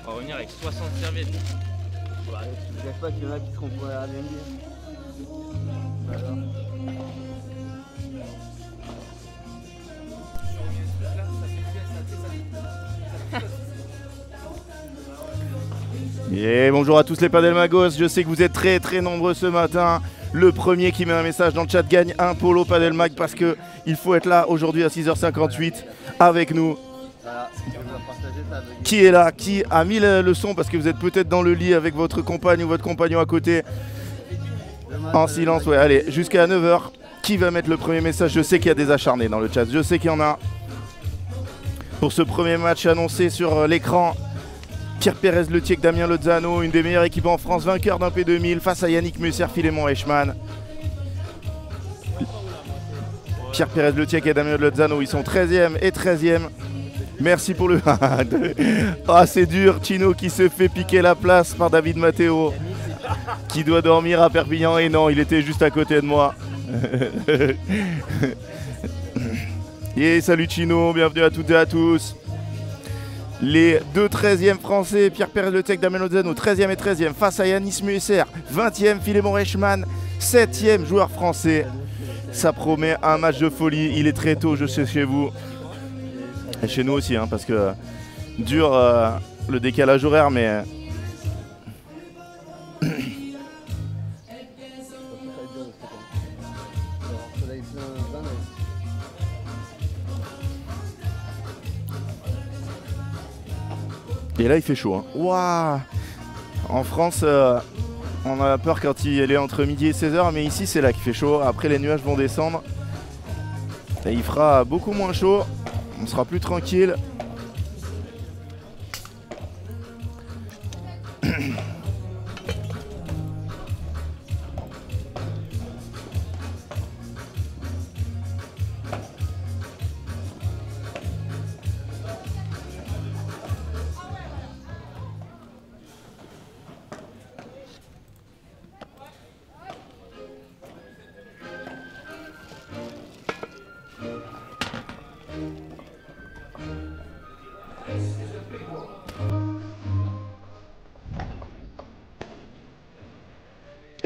On va revenir avec 60 serviettes. Bah, je ne cache pas qu'il y en a qui seront pour la Airbnb. Alors. Et bonjour à tous les Padelmagos, je sais que vous êtes très nombreux ce matin. Le premier qui met un message dans le chat gagne un polo Padelmag parce que il faut être là aujourd'hui à 6h58 avec nous. Voilà, je dois partager ça avec... Qui est là? Qui a mis le son parce que vous êtes peut-être dans le lit avec votre compagne ou votre compagnon à côté en silence? Ouais, allez, jusqu'à 9h. Qui va mettre le premier message? Je sais qu'il y a des acharnés dans le chat, je sais qu'il y en a. Pour ce premier match annoncé sur l'écran, Pierre Pérez-Letiec, Damien Lozano, une des meilleures équipes en France, vainqueur d'un P2000 face à Yannick Musser, Philémon Eichmann. Pierre Pérez-Letiec et Damien Lozano, ils sont 13e et 13e. Merci pour le... Ah, c'est dur, Chino qui se fait piquer la place par David Matteo, qui doit dormir à Perpignan. Et non, il était juste à côté de moi. Et salut Chino, bienvenue à toutes et à tous. Les deux 13e français, Pierre Pérez-Letiec, Damien Lozano, 13e et 13e, face à Yannick Musser, 20e, Philémon Eichmann, 7e joueur français. Ça promet un match de folie, il est très tôt, je sais, chez vous. Et chez nous aussi, hein, parce que dur le décalage horaire, mais... Et là il fait chaud, hein. Waouh! En France, on a peur quand il est entre midi et 16h, mais ici c'est là qu'il fait chaud. Après les nuages vont descendre. Et il fera beaucoup moins chaud. On sera plus tranquille.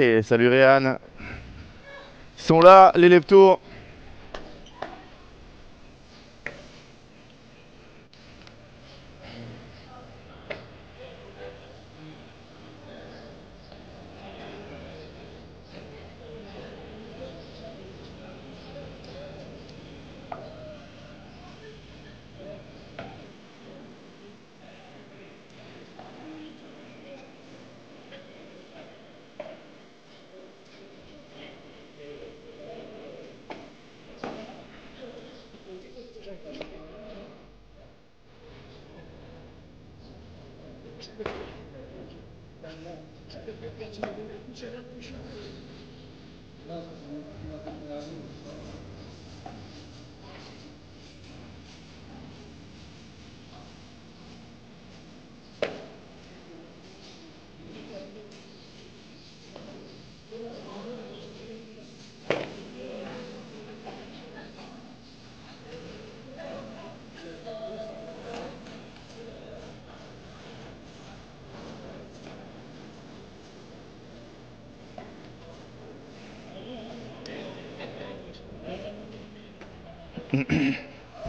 Et salut Réan. Ils sont là, les leptos.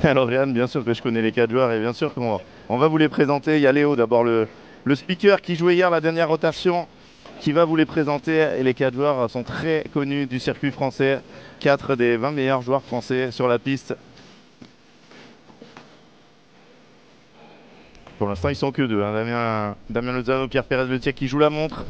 Alors Réan, bien sûr que je connais les 4 joueurs et bien sûr qu'on va vous les présenter. Il y a Léo d'abord, le speaker qui jouait hier la dernière rotation, qui va vous les présenter. Et les 4 joueurs sont très connus du circuit français. 4 des 20 meilleurs joueurs français sur la piste. Pour l'instant ils sont que 2, hein. Damien Lozano, Pierre Pérez-Letiec qui joue la montre.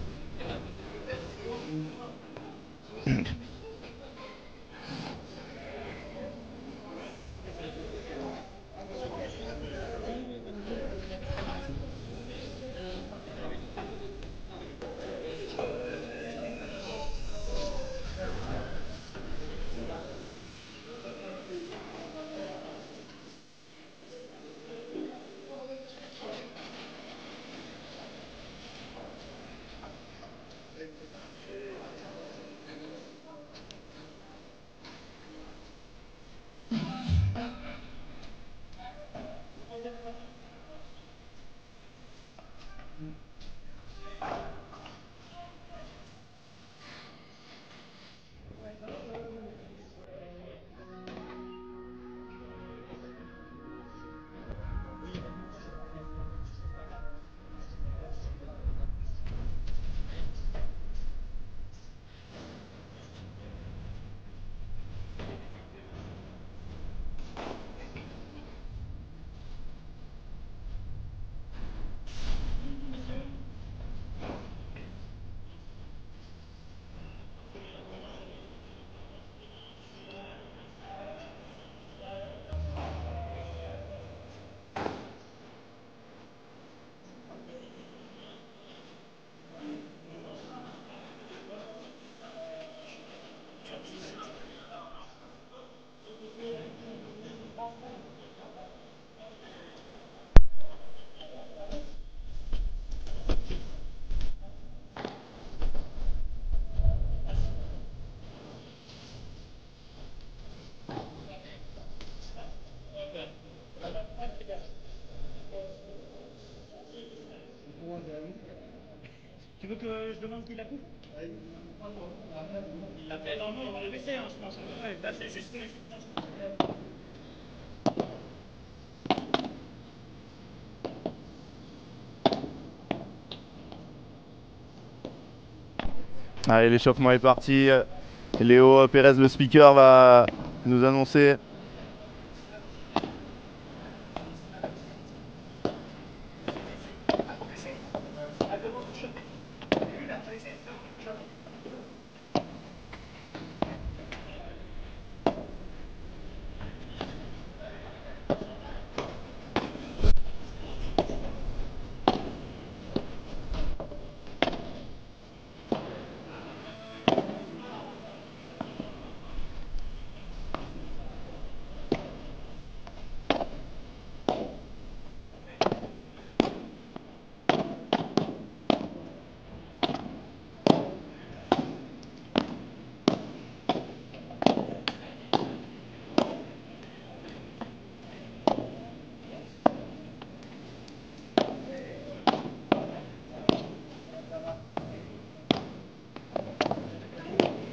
Tu veux que je demande qui l'a coupe? Il l'a fait, normalement il va le baisser, hein, je pense. Ouais, là c'est juste. Allez, l'échauffement est parti. Léo Pérez, le speaker, va nous annoncer.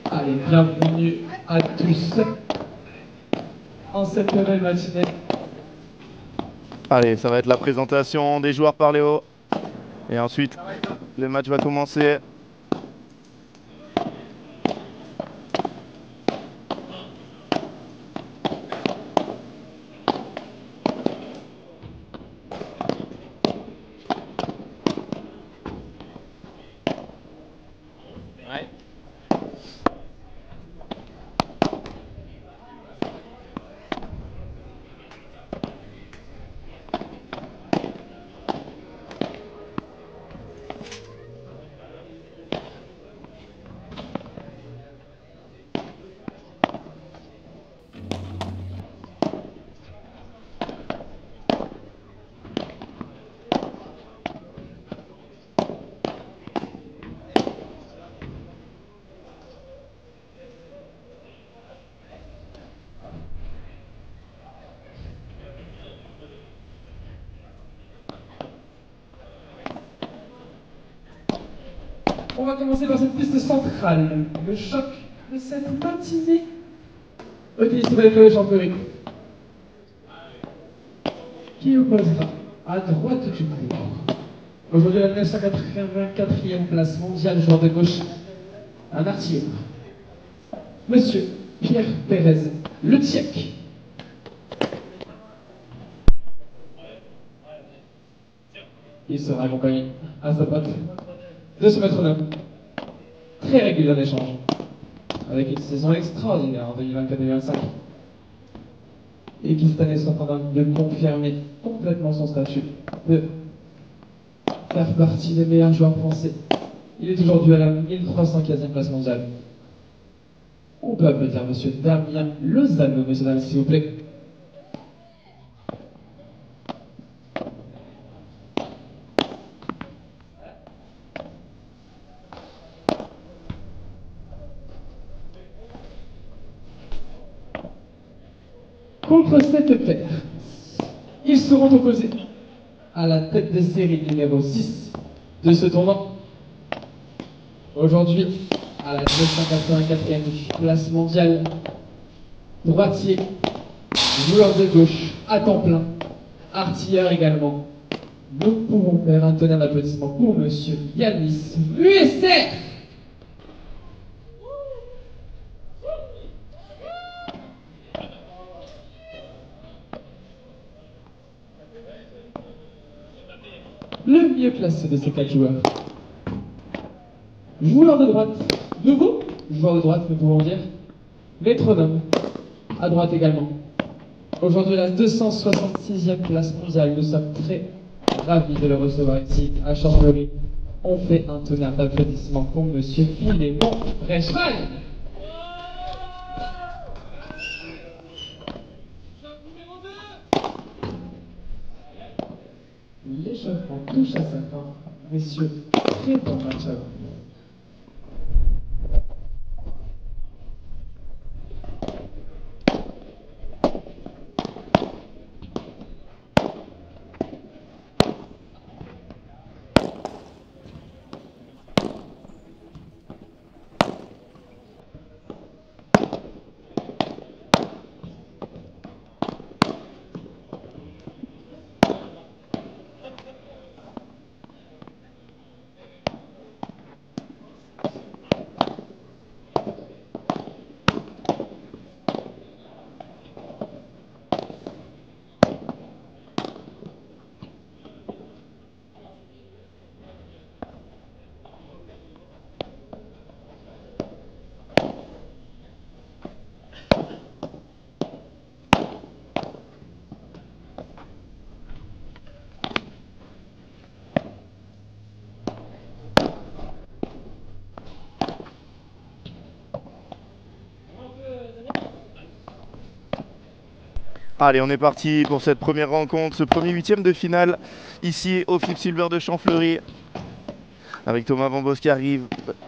Allez, bienvenue à tous en cette belle matinée. Allez, ça va être la présentation des joueurs par Léo. Et ensuite, le match va commencer. Ouais. On va commencer par cette piste centrale, le choc de cette matinée. Ok, sur les Champéry. Qui opposera à droite du cours. Aujourd'hui, la 984e place mondiale, joueur de gauche, un artilleur. Monsieur Pierre Pérez, le Tchèque. Il sera accompagné à sa pote de ce métronome, très régulier en échange, avec une saison extraordinaire en 2024-2025, et qui cette année sera en train de confirmer complètement son statut de faire partie des meilleurs joueurs français. Il est aujourd'hui à la 1315e place mondiale. On peut applaudir monsieur Damien Lozano, messieurs dames, s'il vous plaît. Contre cette paire, ils seront opposés à la tête de série numéro 6, de ce tournoi. Aujourd'hui, à la 284e place mondiale, droitier, joueur de gauche, à temps plein, artilleur également. Nous pouvons faire un tonnerre d'applaudissements pour Monsieur Yanis Muesser. Le mieux classé de ces 4 joueurs. Joueur de droite, nouveau joueur de droite, nous pouvons dire. Métronome, à droite également. Aujourd'hui, la 266e place mondiale. Nous sommes très ravis de le recevoir ici à Chambéry. On fait un tonnerre d'applaudissements pour Monsieur Philémon Reichmann. L'échauffement touche à sa fin. Messieurs, très bon match à vous. Allez, on est parti pour cette première rencontre, ce premier 8e de finale, ici au Flip Silver de Champfleury. Avec Thomas Van Bos qui arrive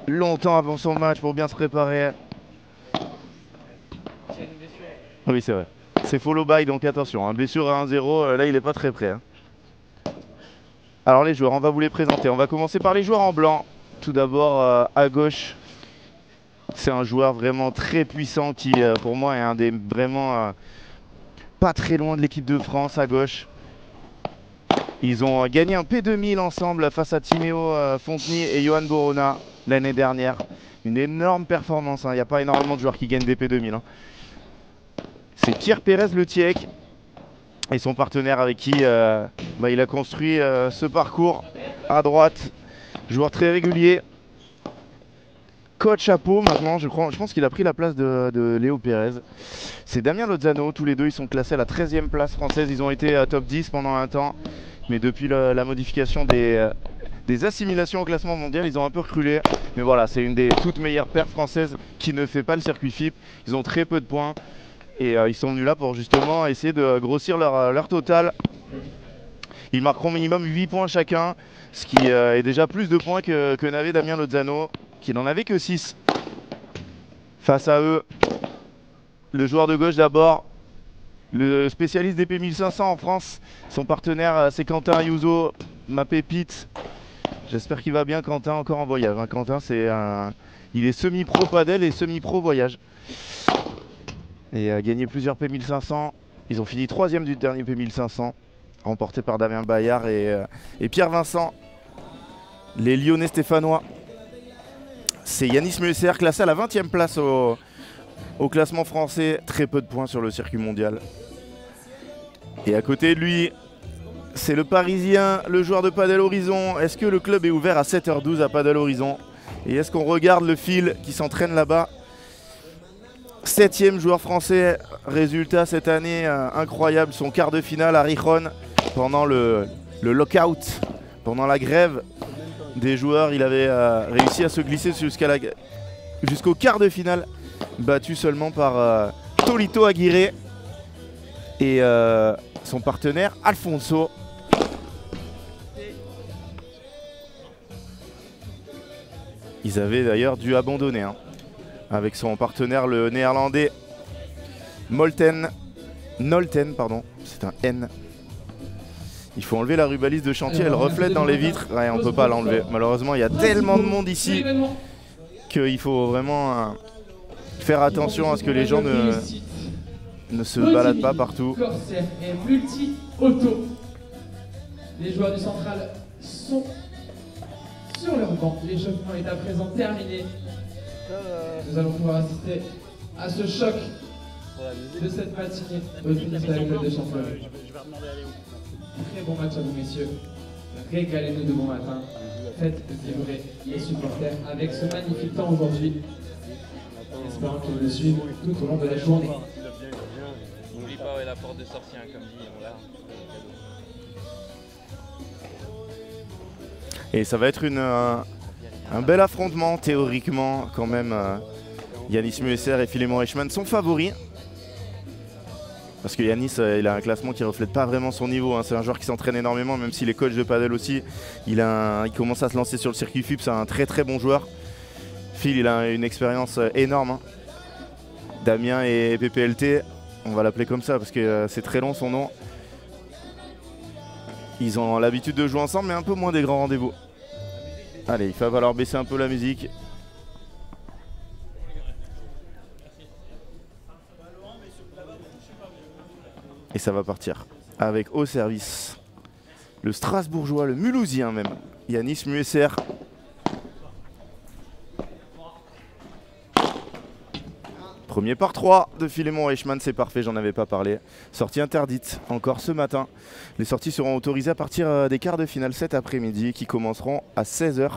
longtemps avant son match pour bien se préparer. Oui, c'est vrai. C'est follow by, donc attention, hein. Blessure à 1-0, là il n'est pas très prêt. Hein. Alors les joueurs, on va vous les présenter. On va commencer par les joueurs en blanc. Tout d'abord, à gauche, c'est un joueur vraiment très puissant qui, pour moi, est un des vraiment... pas très loin de l'équipe de France à gauche. Ils ont gagné un P2000 ensemble face à Timéo Fonteny et Johan Borona l'année dernière. Une énorme performance, hein. Il n'y a pas énormément de joueurs qui gagnent des P2000. Hein. C'est Pierre Pérez Le Tiec et son partenaire avec qui il a construit ce parcours à droite. Joueur très régulier. Coach à Pau maintenant, je pense qu'il a pris la place de Léo Pérez. C'est Damien Lozano, tous les deux ils sont classés à la 13e place française. Ils ont été top 10 pendant un temps, mais depuis la modification des assimilations au classement mondial, ils ont un peu reculé. Mais voilà, c'est une des toutes meilleures perfs françaises qui ne fait pas le circuit FIP. Ils ont très peu de points et ils sont venus là pour justement essayer de grossir leur total. Ils marqueront minimum 8 points chacun, ce qui est déjà plus de points que n'avait Damien Lozano, qui n'en avait que 6. Face à eux, le joueur de gauche d'abord, le spécialiste des P1500 en France. Son partenaire, c'est Quentin Ayuso, ma pépite. J'espère qu'il va bien, Quentin, encore en voyage. Hein. Quentin, il est semi-pro padel et semi-pro voyage. Et a gagné plusieurs P1500. Ils ont fini 3e du dernier P1500, remporté par Damien Bayard et Pierre Vincent. Les Lyonnais stéphanois. C'est Yanis Muesser, classé à la 20e place au classement français. Très peu de points sur le circuit mondial. Et à côté de lui, c'est le Parisien, le joueur de Padel Horizon. Est-ce que le club est ouvert à 7h12 à Padel Horizon? Et est-ce qu'on regarde le fil qui s'entraîne là-bas? 7e joueur français, résultat cette année incroyable. Son quart de finale à Rijon pendant le lockout, pendant la grève des joueurs. Il avait réussi à se glisser jusqu'au quart de finale, battu seulement par Tolito Aguirre et son partenaire Alfonso. Ils avaient d'ailleurs dû abandonner hein, avec son partenaire le néerlandais Nolten, pardon, c'est un N. Il faut enlever la rubalise de chantier, elle reflète dans les vitres. Ouais, on peut pas l'enlever. Malheureusement, il y a tellement de monde ici qu'il faut vraiment faire attention à ce que les gens ne se baladent pas partout. Corsair et multi-auto. Les joueurs du central sont sur leur banc. L'échauffement est à présent terminé. Nous allons pouvoir assister à ce choc de cette matinée au tennis de la Club de Championnat. Très bon match à vous, messieurs. Régalez-nous de bon matin. Faites vibrer les supporters avec ce magnifique temps aujourd'hui. Espérons qu'ils le suivent tout au long de la journée. N'oublie pas la porte de sortie, hein, comme dit, on l'a. Et ça va être un bel affrontement théoriquement quand même. Yanis Muesser et Philémon Reichmann sont favoris. Parce que Yanis, il a un classement qui ne reflète pas vraiment son niveau. Hein. C'est un joueur qui s'entraîne énormément, même s'il est coach de padel aussi. Il commence à se lancer sur le circuit FIP, c'est un très très bon joueur. Phil, il a une expérience énorme. Hein. Damien et PPLT, on va l'appeler comme ça parce que c'est très long son nom. Ils ont l'habitude de jouer ensemble, mais un peu moins des grands rendez-vous. Allez, il va falloir baisser un peu la musique. Et ça va partir avec au service le Strasbourgeois, le Mulhousien même, Yanis Muesser. Premier par 3 de Philémon Reichmann, c'est parfait, j'en avais pas parlé. Sortie interdite encore ce matin. Les sorties seront autorisées à partir des quarts de finale cet après-midi qui commenceront à 16 h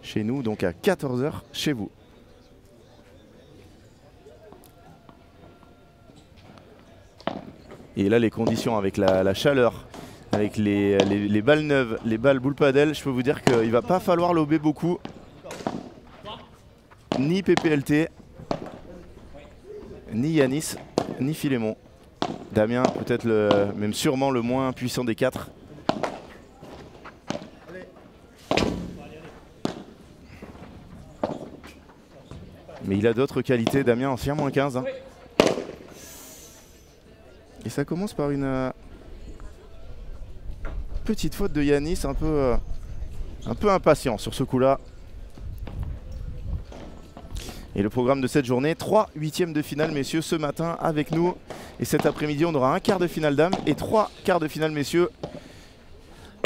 chez nous, donc à 14 h chez vous. Et là, les conditions avec la chaleur, avec les balles neuves, les balles boule padel, je peux vous dire qu'il ne va pas falloir lober beaucoup. Ni PPLT, ni Yanis, ni Philémon. Damien, peut-être même sûrement le moins puissant des quatre. Mais il a d'autres qualités, Damien, ancien moins 15. Hein. Et ça commence par une petite faute de Yanis, un peu impatient sur ce coup-là. Et le programme de cette journée, 3 huitièmes de finale, messieurs, ce matin avec nous. Et cet après-midi, on aura un quart de finale dames et 3 quarts de finale, messieurs.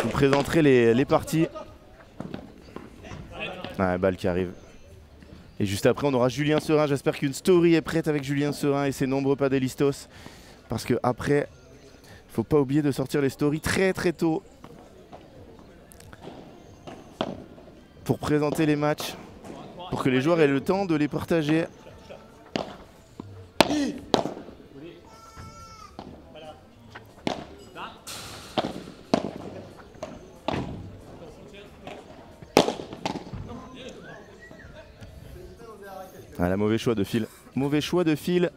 Vous présenterez les parties. Ah, balle qui arrive. Et juste après, on aura Julien Serin. J'espère qu'une story est prête avec Julien Serin et ses nombreux padelistos. Parce que après, faut pas oublier de sortir les stories très très tôt pour présenter les matchs, pour que les joueurs aient le temps de les partager. Ah, la mauvais choix de fil. Mauvais choix de fil.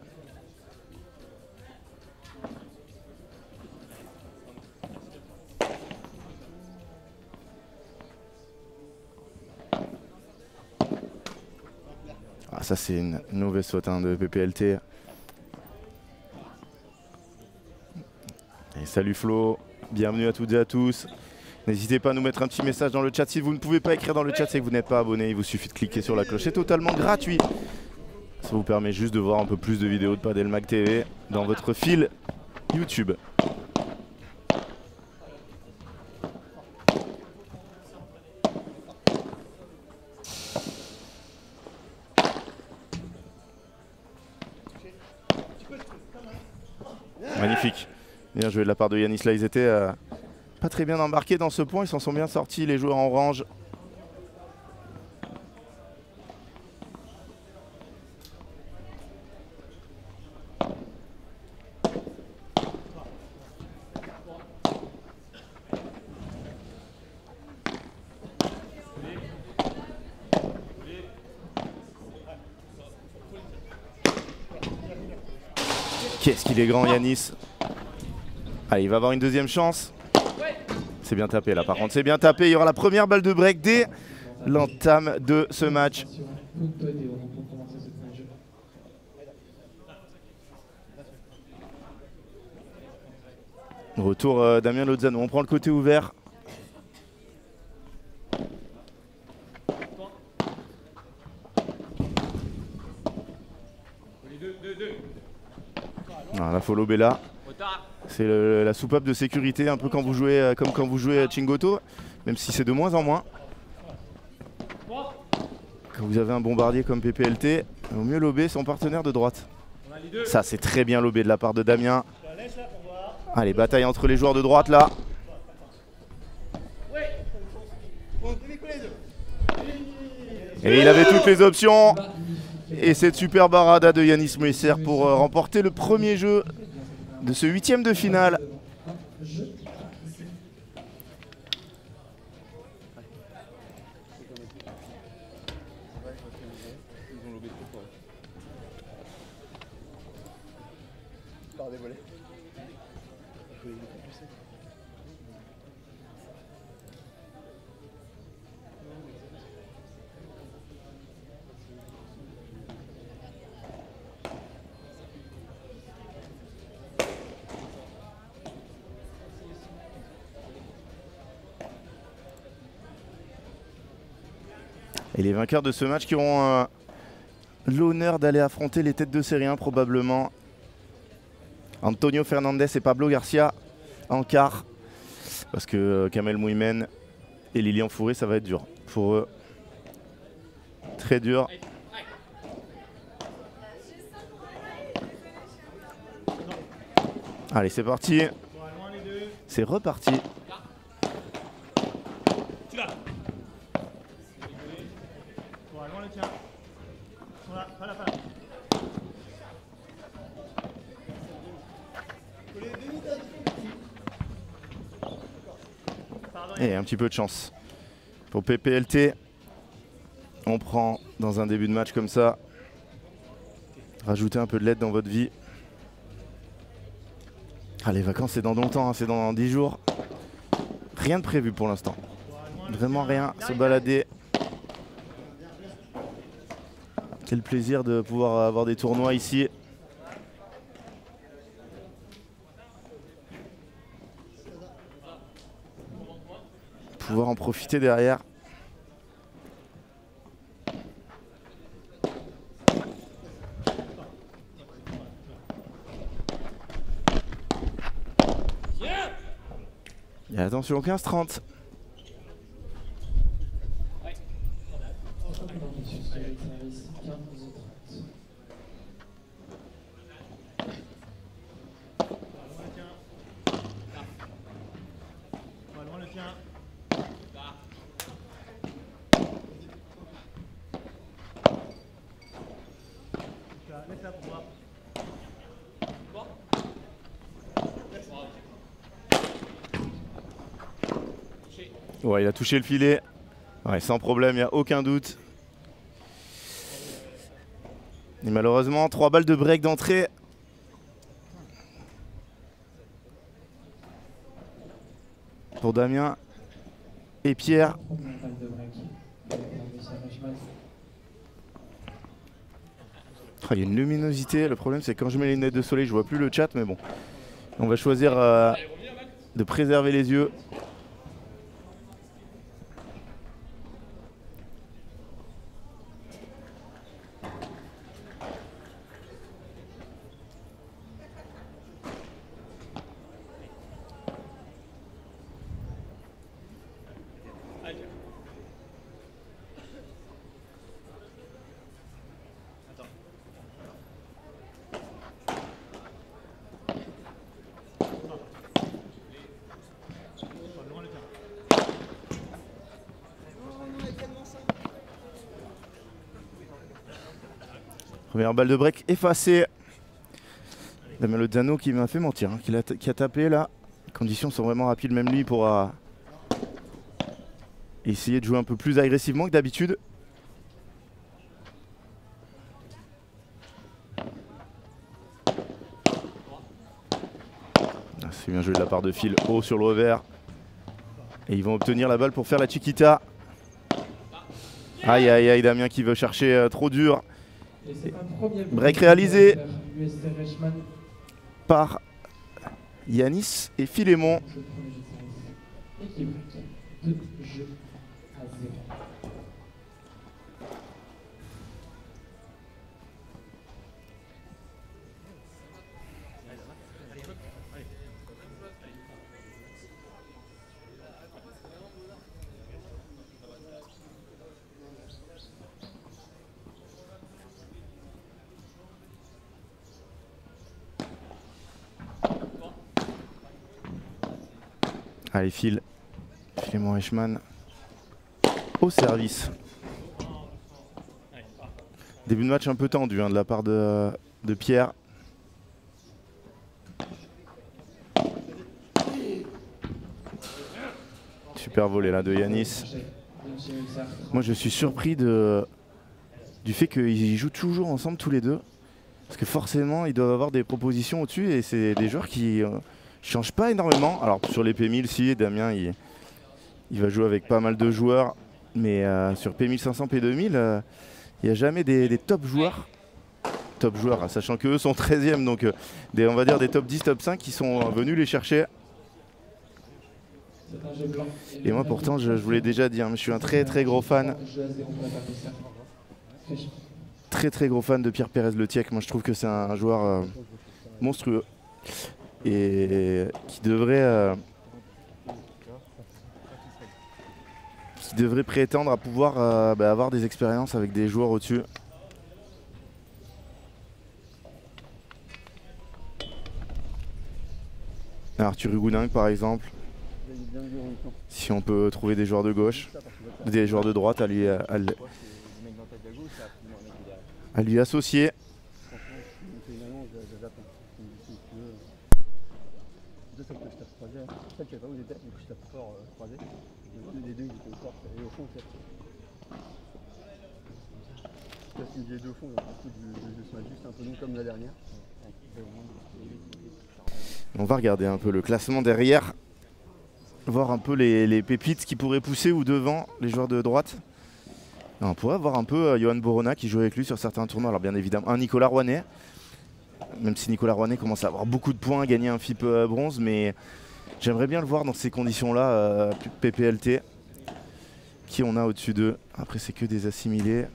Ah, ça c'est une mauvaise faute hein, de PPLT. Et salut Flo, bienvenue à toutes et à tous. N'hésitez pas à nous mettre un petit message dans le chat. Si vous ne pouvez pas écrire dans le chat, c'est que vous n'êtes pas abonné. Il vous suffit de cliquer sur la cloche. C'est totalement gratuit. Ça vous permet juste de voir un peu plus de vidéos de Padel Mag TV dans votre fil YouTube. Magnifique. Bien joué de la part de Yanis. Là, ils étaient pas très bien embarqués dans ce point. Ils s'en sont bien sortis, les joueurs en orange. Qu'est-ce qu'il est grand Yanis. Allez, il va avoir une deuxième chance. C'est bien tapé là par contre, c'est bien tapé. Il y aura la première balle de break dès l'entame de ce match. Retour Damien Lozano. On prend le côté ouvert. Ah, la follow Bella. C'est la soupape de sécurité, un peu quand vous jouez, comme quand vous jouez à Chingoto, même si c'est de moins en moins. Quand vous avez un bombardier comme PPLT, il vaut mieux lober son partenaire de droite. Ça, c'est très bien lobé de la part de Damien. Allez, bataille entre les joueurs de droite là. Et il avait toutes les options. Et cette super barada de Yanis Moisser pour remporter le premier jeu de ce 8e de finale. Et les vainqueurs de ce match qui auront l'honneur d'aller affronter les têtes de série 1 probablement. Antonio Fernandez et Pablo Garcia en quart. Parce que Kamel Mouimen et Lilian Fourré, ça va être dur pour eux. Très dur. Allez, c'est parti. C'est reparti. Et un petit peu de chance pour PPLT. On prend dans un début de match comme ça. Rajoutez un peu de l'aide dans votre vie. Ah, les vacances c'est dans longtemps, hein, c'est dans 10 jours. Rien de prévu pour l'instant. Vraiment rien, se balader. Quel plaisir de pouvoir avoir des tournois ici. Pouvoir en profiter derrière. Et attention, 15-30. Ouais, il a touché le filet. Ouais, sans problème, il n'y a aucun doute. Et malheureusement, 3 balles de break d'entrée. Pour Damien et Pierre. Oh, il y a une luminosité. Le problème, c'est que quand je mets les lunettes de soleil, je vois plus le chat, mais bon. On va choisir de préserver les yeux. Première balle de break effacée. Damien Lozano qui m'a fait mentir, hein, qui a tapé là. Les conditions sont vraiment rapides, même lui pourra essayer de jouer un peu plus agressivement que d'habitude. C'est bien joué de la part de Phil, haut sur le revers. Et ils vont obtenir la balle pour faire la chiquita. Aïe aïe aïe, Damien qui veut chercher trop dur. Break réalisé par Yanis et Philémon. Le premier jeu de service. Équipe 2 jeux à 0. Allez, Philémon Eichmann au service. Début de match un peu tendu hein, de la part de Pierre. Super volé là de Yanis. Moi je suis surpris du fait qu'ils jouent toujours ensemble tous les deux. Parce que forcément ils doivent avoir des propositions au-dessus et c'est des joueurs qui changent pas énormément. Alors sur les P1000 si Damien il va jouer avec pas mal de joueurs. Mais sur P1500, P2000, il n'y a jamais des top joueurs. Top joueurs, sachant qu'eux sont 13e, donc on va dire des top 10, top 5 qui sont venus les chercher. Et moi pourtant, je vous l'ai déjà dit, hein, je suis un très très gros fan. Très très gros fan de Pierre Pérez-Le Tiec. Moi je trouve que c'est un joueur monstrueux. Et qui devrait prétendre à pouvoir avoir des expériences avec des joueurs au-dessus. Arthur Hugonin par exemple. Si on peut trouver des joueurs de gauche, des joueurs de droite à lui associer. On va regarder un peu le classement derrière, voir un peu les pépites qui pourraient pousser ou devant les joueurs de droite. On pourrait voir un peu Johan Borona qui joue avec lui sur certains tournois. Alors bien évidemment un Nicolas Rouanet, même si Nicolas Rouanet commence à avoir beaucoup de points, gagner un FIP bronze, mais j'aimerais bien le voir dans ces conditions-là, PPLT. Qui on a au-dessus d'eux? Après c'est que des assimilés.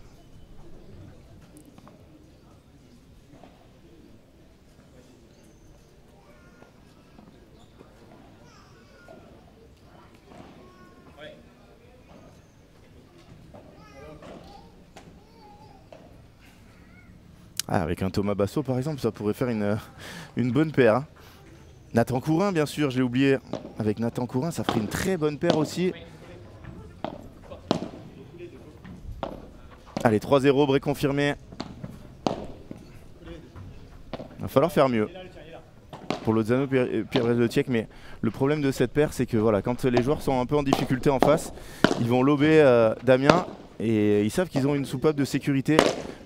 Ah, avec un Thomas Basso par exemple, ça pourrait faire une bonne paire. Hein. Nathan Courin bien sûr, je l'ai oublié. Avec Nathan Courin, ça ferait une très bonne paire aussi. Allez, 3-0, break confirmé. Il va falloir faire mieux pour Lozano Pérez-Le Tiec, mais le problème de cette paire, c'est que voilà, quand les joueurs sont un peu en difficulté en face, ils vont lober Damien et ils savent qu'ils ont une soupape de sécurité.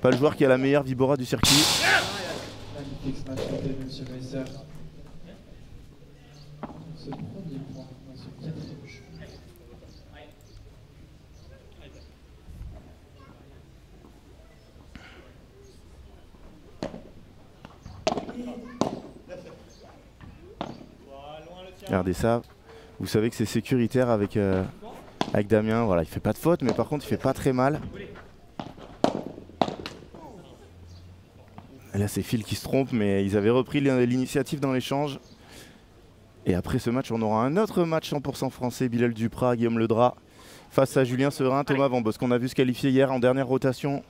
Pas le joueur qui a la meilleure Vibora du circuit. Magnifique smash raté, monsieur Messer. Ce premier point dans ce quatrième jeu. Regardez ça, vous savez que c'est sécuritaire avec Damien. Voilà, il fait pas de faute, mais par contre il fait pas très mal. Et là c'est Phil qui se trompe, mais ils avaient repris l'initiative dans l'échange. Et après ce match, on aura un autre match 100% français, Bilal Duprat, Guillaume Ledras, face à Julien Serin, Thomas Van Bos, qu'on a vu se qualifier hier en dernière rotation.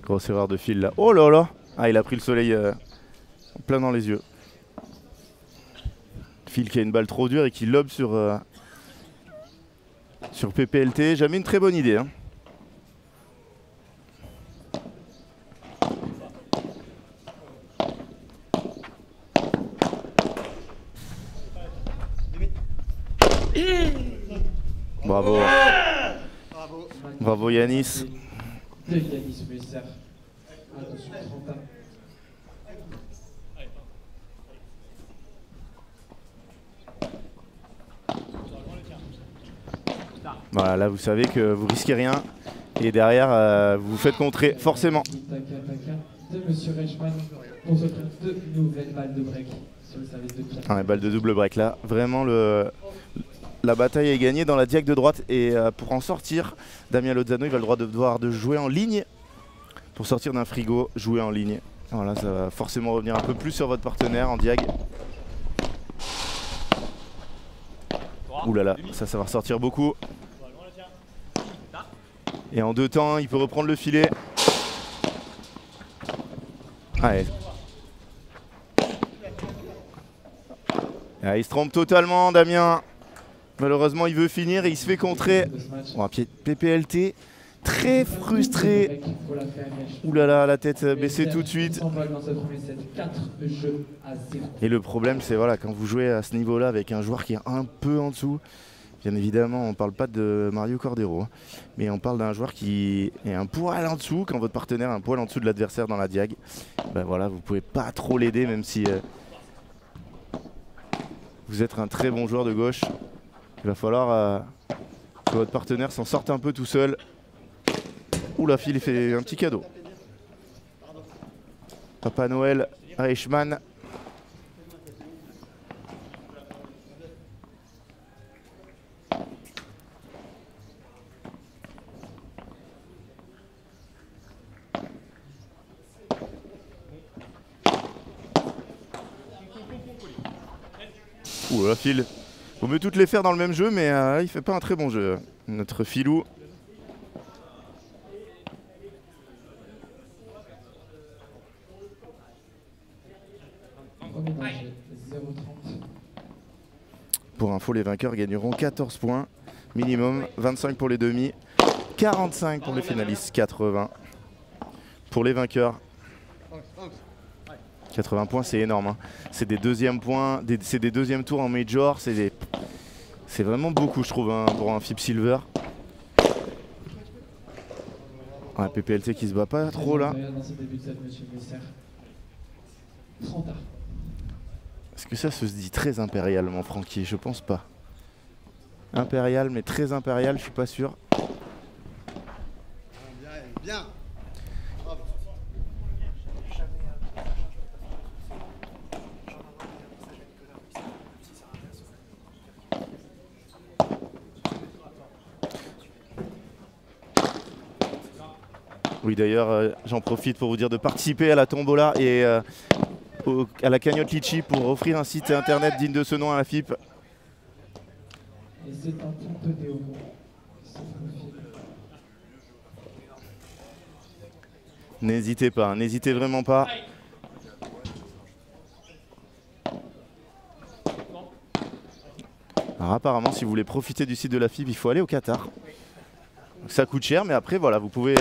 Grosse erreur de Phil là. Oh là là! Ah, il a pris le soleil plein dans les yeux. Phil qui a une balle trop dure et qui lobe sur PPLT. Jamais une très bonne idée. Hein. Bravo. Bravo Yanis. De Yanis Messer. Attention, 30. Voilà, là vous savez que vous risquez rien et derrière vous vous faites contrer forcément. De Monsieur Reichmann pour s'offrir 2 nouvelles balles de break sur le service de Pierre. Les balles de double break là, vraiment la bataille est gagnée dans la diag de droite et pour en sortir, Damien Lozano il va le droit de devoir de jouer en ligne pour sortir d'un frigo, jouer en ligne. Voilà, ça va forcément revenir un peu plus sur votre partenaire en diag. Ouh là là, ça va ressortir beaucoup. Et en 2 temps, il peut reprendre le filet. Allez. Ah, il se trompe totalement, Damien. Malheureusement, il veut finir et il se fait contrer. Bon, PPLT, très frustré. Ouh là là, la tête baissée tout de suite. Et le problème, c'est voilà, quand vous jouez à ce niveau-là avec un joueur qui est un peu en dessous. Bien évidemment, on ne parle pas de Mario Cordero, mais on parle d'un joueur qui est un poil en dessous. Quand votre partenaire est un poil en dessous de l'adversaire dans la diag, ben voilà, vous ne pouvez pas trop l'aider, même si vous êtes un très bon joueur de gauche. Il va falloir que votre partenaire s'en sorte un peu tout seul. Ouh, la fille, il fait un petit cadeau. Papa Noël, Reichmann. Ouh, la file. Vaut mieux toutes les faire dans le même jeu, mais il fait pas un très bon jeu, notre filou. Pour info, les vainqueurs gagneront 14 points minimum, 25 pour les demi, 45 pour les finalistes, 80 pour les vainqueurs. 80 points, c'est énorme, hein. C'est des deuxièmes points, c'est des deuxièmes tours en major, c'est vraiment beaucoup, je trouve, hein, pour un FIP Silver. Ouais, PPLT qui se bat pas trop là. Est-ce que ça se dit très impérial, mon Francky? Je pense pas. Impérial, mais très impérial, je suis pas sûr. Bien. Oui, d'ailleurs, j'en profite pour vous dire de participer à la tombola et à la cagnotte Litchi pour offrir un site internet digne de ce nom à la FIP. Et c'est un punto de euro. N'hésitez pas, n'hésitez vraiment pas. Alors apparemment, si vous voulez profiter du site de la FIP, il faut aller au Qatar. Ça coûte cher, mais après, voilà, vous pouvez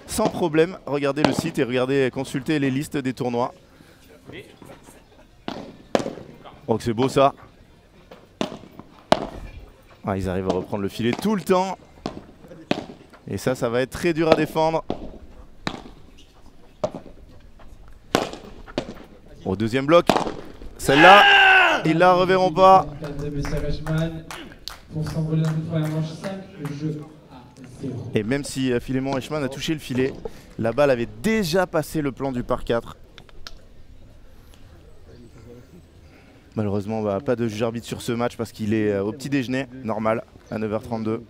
sans problème regarder le site et regarder, consulter les listes des tournois. Oh, que c'est beau ça. Ah, ils arrivent à reprendre le filet tout le temps. Et ça va être très dur à défendre. Au deuxième bloc, celle-là, ils la reverront pas. Et même si Philémon Reichmann a touché le filet, la balle avait déjà passé le plan du par 4. Malheureusement, bah, pas de juge arbitre sur ce match parce qu'il est au petit déjeuner, normal, à 9h32.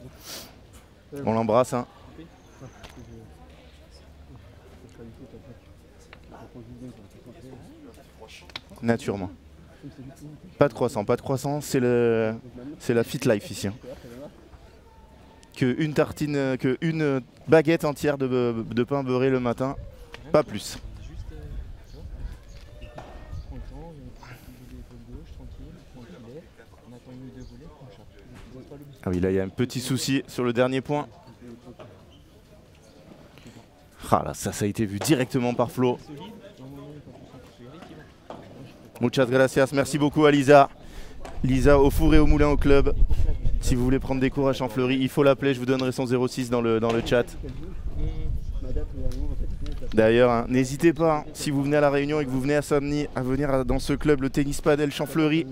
On l'embrasse, hein. Naturellement. Pas de croissant, c'est la fit life ici. Hein. Une tartine, une baguette entière de pain beurré le matin, pas plus. Ah oui, là il y a un petit souci sur le dernier point. Ah là, ça a été vu directement par Flo. Muchas gracias, merci beaucoup à Lisa. Lisa au four et au moulin au club. Si vous voulez prendre des cours à Champfleury, il faut l'appeler, je vous donnerai son 06 dans le chat. D'ailleurs, hein, n'hésitez pas, hein, si vous venez à La Réunion et que vous venez à Saint-Denis, à venir dans ce club, le Tennis Padel Champfleury.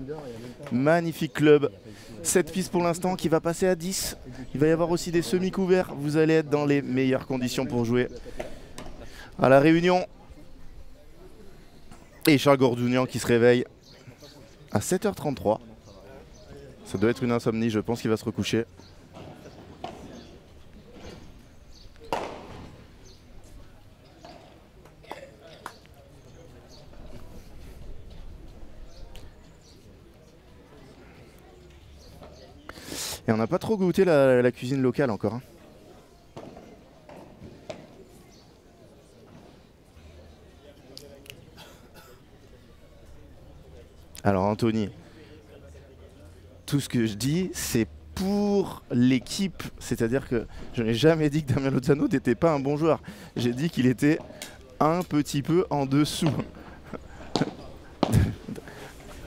Magnifique club. 7 pistes pour l'instant qui va passer à 10. Il va y avoir aussi des semi-couverts. Vous allez être dans les meilleures conditions pour jouer à La Réunion. Et Charles Gordounian qui se réveille à 7h33. Ça doit être une insomnie, je pense qu'il va se recoucher. Et on n'a pas trop goûté la cuisine locale encore. Hein. Alors Anthony, tout ce que je dis, c'est pour l'équipe. C'est-à-dire que je n'ai jamais dit que Damien Lozano n'était pas un bon joueur. J'ai dit qu'il était un petit peu en dessous.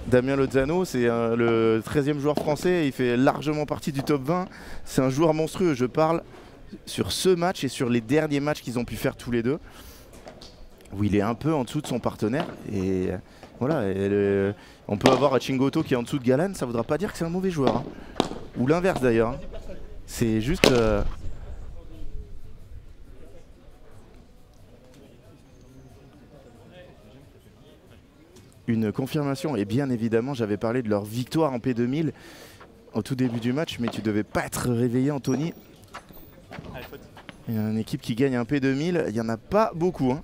Damien Lozano, c'est le 13e joueur français, il fait largement partie du top 20. C'est un joueur monstrueux, je parle sur ce match et sur les derniers matchs qu'ils ont pu faire tous les deux, où il est un peu en dessous de son partenaire. Et voilà, on peut avoir Chingoto qui est en dessous de Galan, ça ne voudra pas dire que c'est un mauvais joueur. Hein. Ou l'inverse d'ailleurs. Hein. C'est juste... une confirmation, et bien évidemment j'avais parlé de leur victoire en P2000 au tout début du match, mais tu devais pas être réveillé Anthony. Il y a une équipe qui gagne un P2000, il n'y en a pas beaucoup. Hein.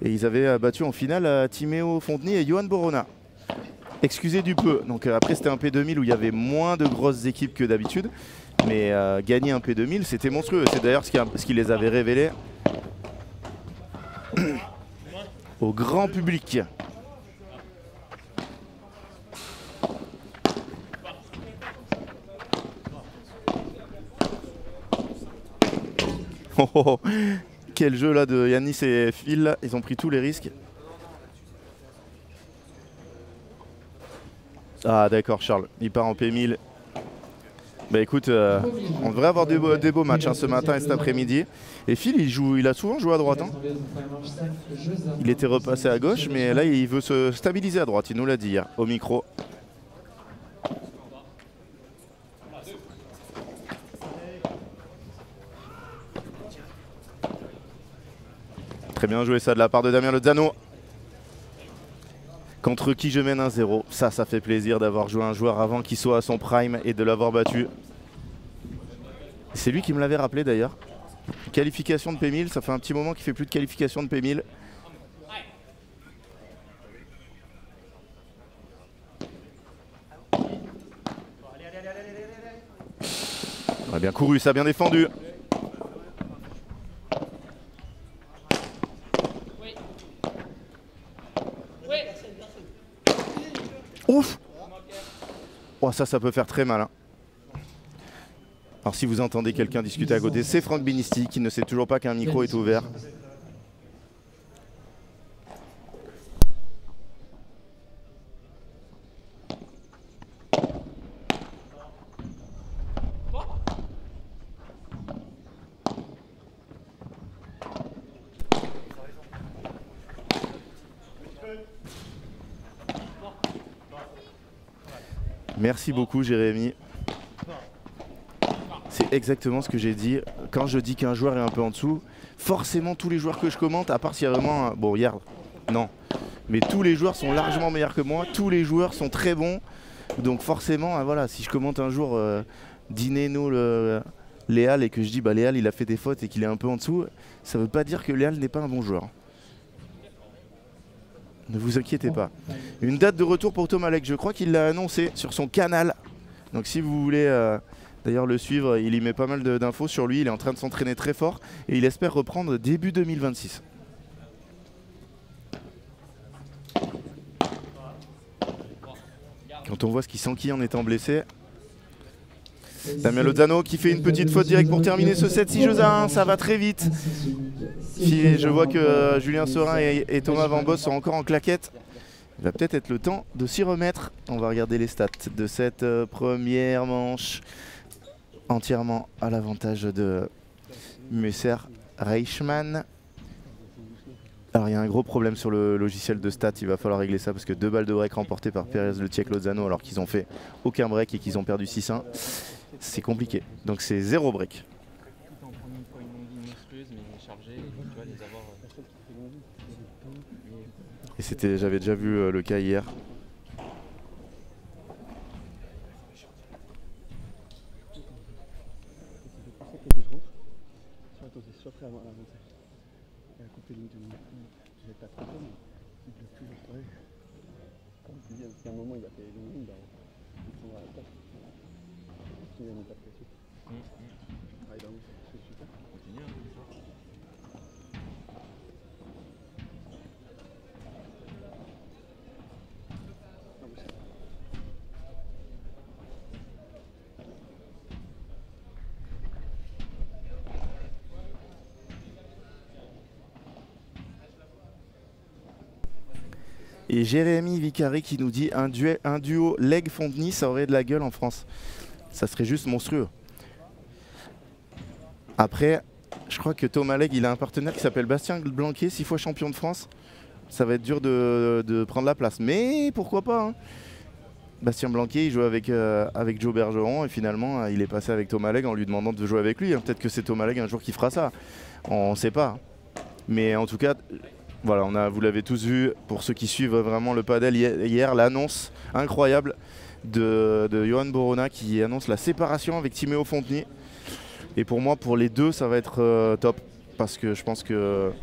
Et ils avaient battu en finale Timéo Fonteny et Johan Borona. Excusez du peu, donc après c'était un P2000 où il y avait moins de grosses équipes que d'habitude, mais gagner un P2000 c'était monstrueux, c'est d'ailleurs ce qui les avait révélés au grand public. Oh, oh, oh. Quel jeu là de Yanis et Phil, là. Ils ont pris tous les risques. Ah d'accord Charles, il part en P1000. Bah écoute, on devrait avoir des beaux matchs hein, ce matin et cet après-midi. Et Phil il a souvent joué à droite. Hein. Il était repassé à gauche mais là il veut se stabiliser à droite, il nous l'a dit hier au micro. Très bien joué ça de la part de Damien Lozano. Contre qui je mène 1-0. Ça fait plaisir d'avoir joué un joueur avant qu'il soit à son prime et de l'avoir battu. C'est lui qui me l'avait rappelé d'ailleurs. Qualification de P1000, ça fait un petit moment qu'il fait plus de qualification de P1000. On a bien couru, ça a bien défendu. Ouf! Oh, ça peut faire très mal. Hein. Alors si vous entendez quelqu'un discuter à côté, c'est Franck Binisti qui ne sait toujours pas qu'un micro est ouvert. Merci beaucoup Jérémy. C'est exactement ce que j'ai dit. Quand je dis qu'un joueur est un peu en dessous, forcément tous les joueurs que je commente, à part s'il y a vraiment un... Bon, hier, non. Mais tous les joueurs sont largement meilleurs que moi. Tous les joueurs sont très bons. Donc forcément, voilà, si je commente un jour Dineno Léal et que je dis bah Léal il a fait des fautes et qu'il est un peu en dessous, ça veut pas dire que Léal n'est pas un bon joueur. Ne vous inquiétez pas. Une date de retour pour Thomas Lec, je crois qu'il l'a annoncé sur son canal. Donc si vous voulez d'ailleurs le suivre, il y met pas mal d'infos sur lui. Il est en train de s'entraîner très fort et il espère reprendre début 2026. Quand on voit ce qu'il s'enquille en étant blessé. Damien Lozano qui fait une petite faute directe pour terminer ce set 6 jeux à 1, ça va très vite. Je vois que Julien Sorin et Thomas Van Bos sont encore en claquette. Il va peut-être être le temps de s'y remettre. On va regarder les stats de cette première manche. Entièrement à l'avantage de Musser Reichmann. Alors il y a un gros problème sur le logiciel de stats, il va falloir régler ça parce que 2 balles de break remportées par Pérez Le Tchèque Lozano alors qu'ils ont fait aucun break et qu'ils ont perdu 6-1. C'est compliqué. Donc c'est 0 break. Tout en prenant une longuille monstrueuse mais chargée, et tu vas les avoir. Et j'avais déjà vu le cas hier. À un moment, il a fait une ligne, il prendra la place. Il n'a pas de pression. Ah, bah oui, c'est super. Continue, Et Jérémy Vicari qui nous dit un duo Leg-Fontenay, ça aurait de la gueule en France. Ça serait juste monstrueux. Après, je crois que Thomas Leg, il a un partenaire qui s'appelle Bastien Blanquet, 6 fois champion de France. Ça va être dur de prendre la place. Mais pourquoi pas hein. Bastien Blanquet, il joue avec Joe Bergeron et finalement, il est passé avec Thomas Leg en lui demandant de jouer avec lui. Peut-être que c'est Thomas Leg un jour qui fera ça. On ne sait pas. Mais en tout cas... Voilà, vous l'avez tous vu, pour ceux qui suivent vraiment le padel hier, l'annonce incroyable de Johan Borona qui annonce la séparation avec Timéo Fontenay. Et pour moi, pour les deux, ça va être top. Parce que je pense que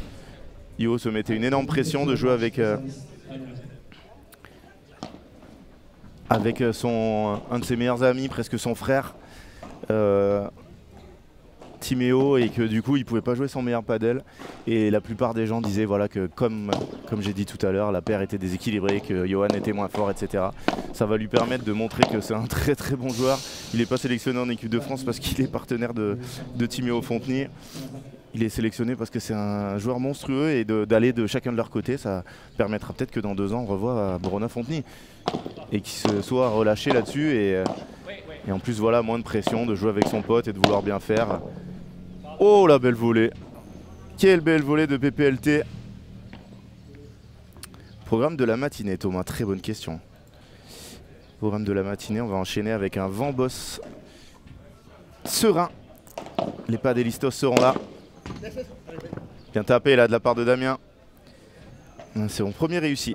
Io se mettait une énorme pression de jouer avec un de ses meilleurs amis, presque son frère. Timéo, et que du coup il pouvait pas jouer son meilleur padel et la plupart des gens disaient voilà que comme j'ai dit tout à l'heure, la paire était déséquilibrée, que Johan était moins fort, etc. Ça va lui permettre de montrer que c'est un très très bon joueur. Il n'est pas sélectionné en équipe de France parce qu'il est partenaire de Timéo Fontenay. Il est sélectionné parce que c'est un joueur monstrueux et d'aller de chacun de leur côté, ça permettra peut-être que dans 2 ans on revoit Borona Fontenay et qu'il se soit relâché là-dessus et en plus voilà, moins de pression, de jouer avec son pote et de vouloir bien faire. Oh la belle volée. Quelle belle volée de PPLT. Programme de la matinée, Thomas, très bonne question. Programme de la matinée, on va enchaîner avec un vent boss serein. Les padelistos seront là. Bien tapé là de la part de Damien. C'est mon premier réussi.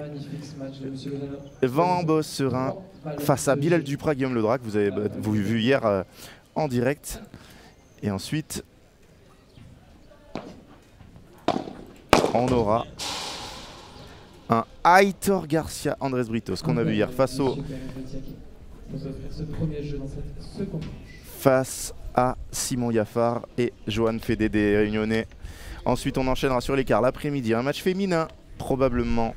Vent boss serein face à Bilal Duprat, Guillaume Ledrac, vous avez vu hier en direct. Et ensuite... on aura un Aitor Garcia Andrés Brito, ce qu'on a vu hier face à Simon Yaffar et Johan Fédé des Réunionnais. Ensuite on enchaînera sur l'écart l'après-midi, un match féminin, probablement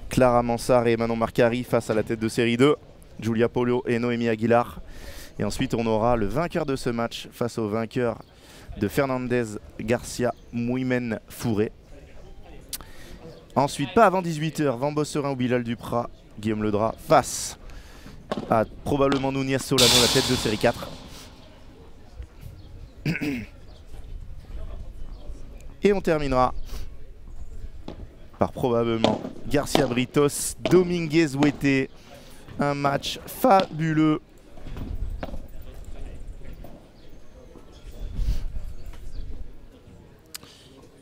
Clara Mansart et Manon Marcari face à la tête de série 2, Julia Polo et Noémie Aguilar. Et ensuite on aura le vainqueur de ce match face au vainqueur de Fernandez Garcia Mouimen Fourré. Ensuite, pas avant 18 h, Van Bosserin ou Bilal Duprat, Guillaume Ledras face à probablement Núñez Solano, la tête de série 4. Et on terminera par probablement Garcia Britos, Dominguez Ouete. Un match fabuleux.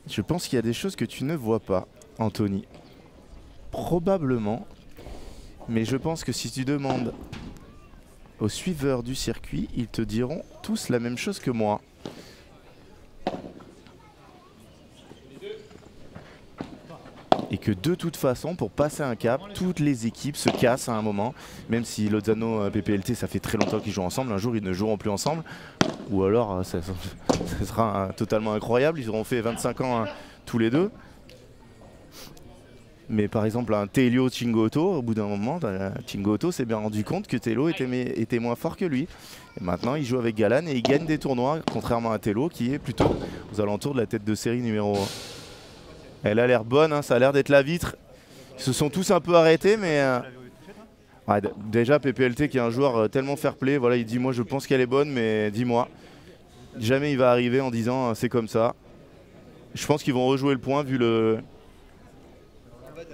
Je pense qu'il y a des choses que tu ne vois pas, Anthony. Probablement. Mais je pense que si tu demandes aux suiveurs du circuit, ils te diront tous la même chose que moi. Et que de toute façon, pour passer un cap, toutes les équipes se cassent à un moment. Même si Lozano PPLT, ça fait très longtemps qu'ils jouent ensemble. Un jour, ils ne joueront plus ensemble. Ou alors, ça sera totalement incroyable. Ils auront fait 25 ans tous les deux. Mais par exemple, un Telio Chingoto, au bout d'un moment, Chingoto s'est bien rendu compte que Tello était moins fort que lui. Et maintenant, il joue avec Galan et il gagne des tournois, contrairement à Tello, qui est plutôt aux alentours de la tête de série numéro 1. Elle a l'air bonne, hein, ça a l'air d'être la vitre. Ils se sont tous un peu arrêtés, mais... ouais, déjà, PPLT, qui est un joueur tellement fair play, voilà, il dit « Moi, je pense qu'elle est bonne, mais dis-moi. » Jamais il va arriver en disant « C'est comme ça. » Je pense qu'ils vont rejouer le point, vu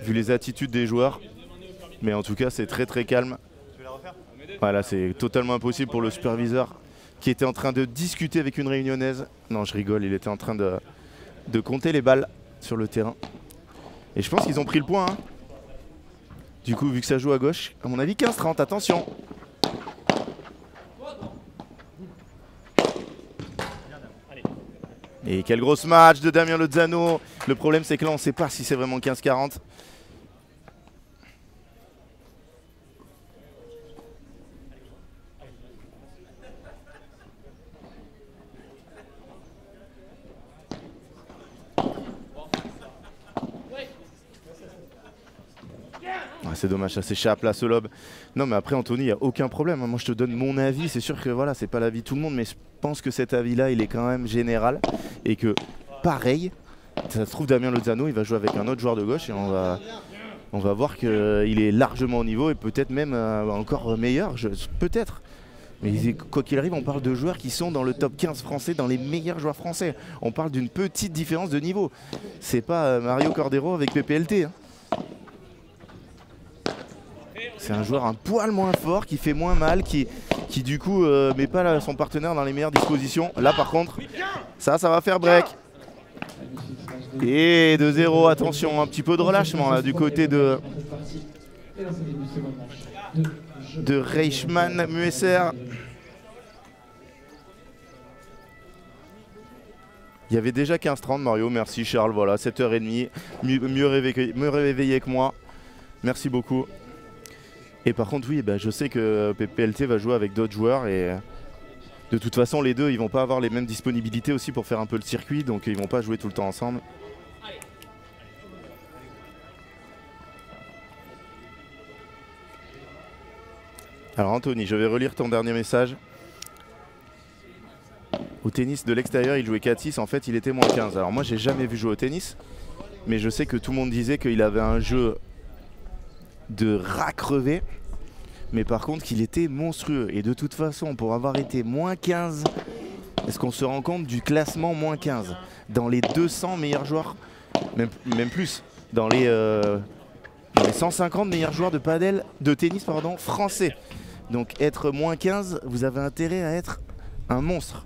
vu les attitudes des joueurs. Mais en tout cas, c'est très très calme. Voilà, c'est totalement impossible pour le superviseur qui était en train de discuter avec une réunionnaise. Non, je rigole, il était en train de compter les balles sur le terrain. Et je pense qu'ils ont pris le point. Hein. Du coup, vu que ça joue à gauche, à mon avis, 15-30, attention. Et quel gros match de Damien Lozano. Le problème, c'est que là, on ne sait pas si c'est vraiment 15-40. C'est dommage, ça s'échappe là, ce lob. Non, mais après, Anthony, il n'y a aucun problème. Moi, je te donne mon avis. C'est sûr que voilà, c'est pas l'avis de tout le monde, mais je pense que cet avis-là, il est quand même général. Et que, pareil, ça se trouve, Damien Lozano, il va jouer avec un autre joueur de gauche et on va voir qu'il est largement au niveau et peut-être même encore meilleur. Peut-être. Mais quoi qu'il arrive, on parle de joueurs qui sont dans le top 15 français, dans les meilleurs joueurs français. On parle d'une petite différence de niveau. C'est pas Mario Cordero avec PPLT. Hein. C'est un joueur un poil moins fort, qui fait moins mal, qui du coup met pas son partenaire dans les meilleures dispositions. Là par contre, ça va faire break. Et 2-0, attention, un petit peu de relâchement là du côté de Reichmann Muesser. Il y avait déjà 15-30 Mario, merci Charles, voilà, 7h30, mieux réveillé que moi. Merci beaucoup. Et par contre, oui, bah, je sais que PPLT va jouer avec d'autres joueurs et de toute façon, les deux, ils vont pas avoir les mêmes disponibilités aussi pour faire un peu le circuit, donc ils vont pas jouer tout le temps ensemble. Alors Anthony, je vais relire ton dernier message. Au tennis de l'extérieur, il jouait 4-6, en fait, il était moins 15. Alors moi, j'ai jamais vu jouer au tennis, mais je sais que tout le monde disait qu'il avait un jeu de rat crevé, mais par contre qu'il était monstrueux. Et de toute façon, pour avoir été moins 15, est-ce qu'on se rend compte du classement moins 15 dans les 200 meilleurs joueurs, même plus, dans les 150 meilleurs joueurs de padel, de tennis pardon, français. Donc être moins 15, vous avez intérêt à être un monstre.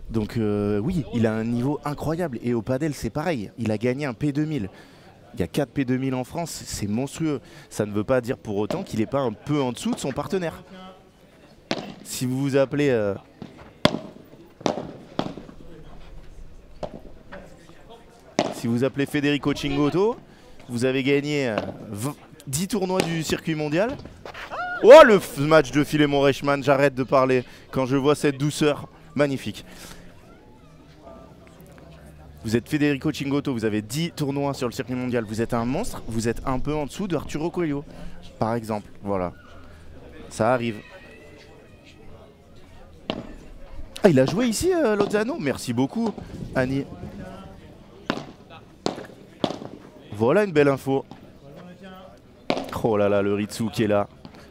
Donc oui, il a un niveau incroyable. Et au padel, c'est pareil. Il a gagné un P2000. Il y a 4 P2000 en France, c'est monstrueux. Ça ne veut pas dire pour autant qu'il n'est pas un peu en dessous de son partenaire. Si vous vous appelez... Si vous appelez Federico Cingotto, vous avez gagné 10 tournois du circuit mondial. Oh, le match de Filémon Reichmann, j'arrête de parler quand je vois cette douceur. Magnifique. Vous êtes Federico Cingotto, vous avez 10 tournois sur le circuit mondial, vous êtes un monstre, vous êtes un peu en dessous de Arturo Coelho, par exemple. Voilà. Ça arrive. Ah, il a joué ici, Lozano. Merci beaucoup, Annie. Voilà une belle info. Oh là là, le Ritsu qui est là,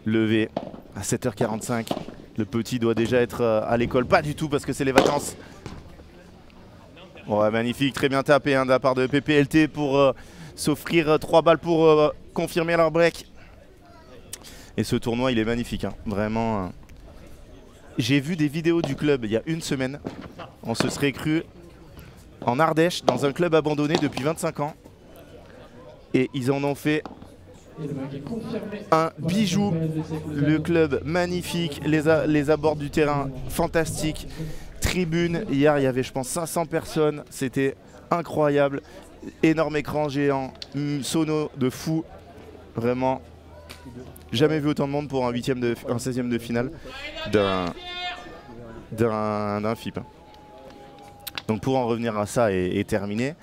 levé à 7h45. Le petit doit déjà être à l'école. Pas du tout parce que c'est les vacances. Ouais, magnifique, très bien tapé hein, de la part de PPLT pour s'offrir 3 balles pour confirmer leur break. Et ce tournoi, il est magnifique, hein, vraiment. J'ai vu des vidéos du club il y a une semaine. On se serait cru en Ardèche, dans un club abandonné depuis 25 ans. Et ils en ont fait un bijou. Le club magnifique, les abords du terrain fantastiques. Tribune, hier il y avait je pense 500 personnes, c'était incroyable, énorme écran géant, sono de fou, vraiment jamais vu autant de monde pour un 16e de finale d'un FIP. Donc pour en revenir à ça et terminer,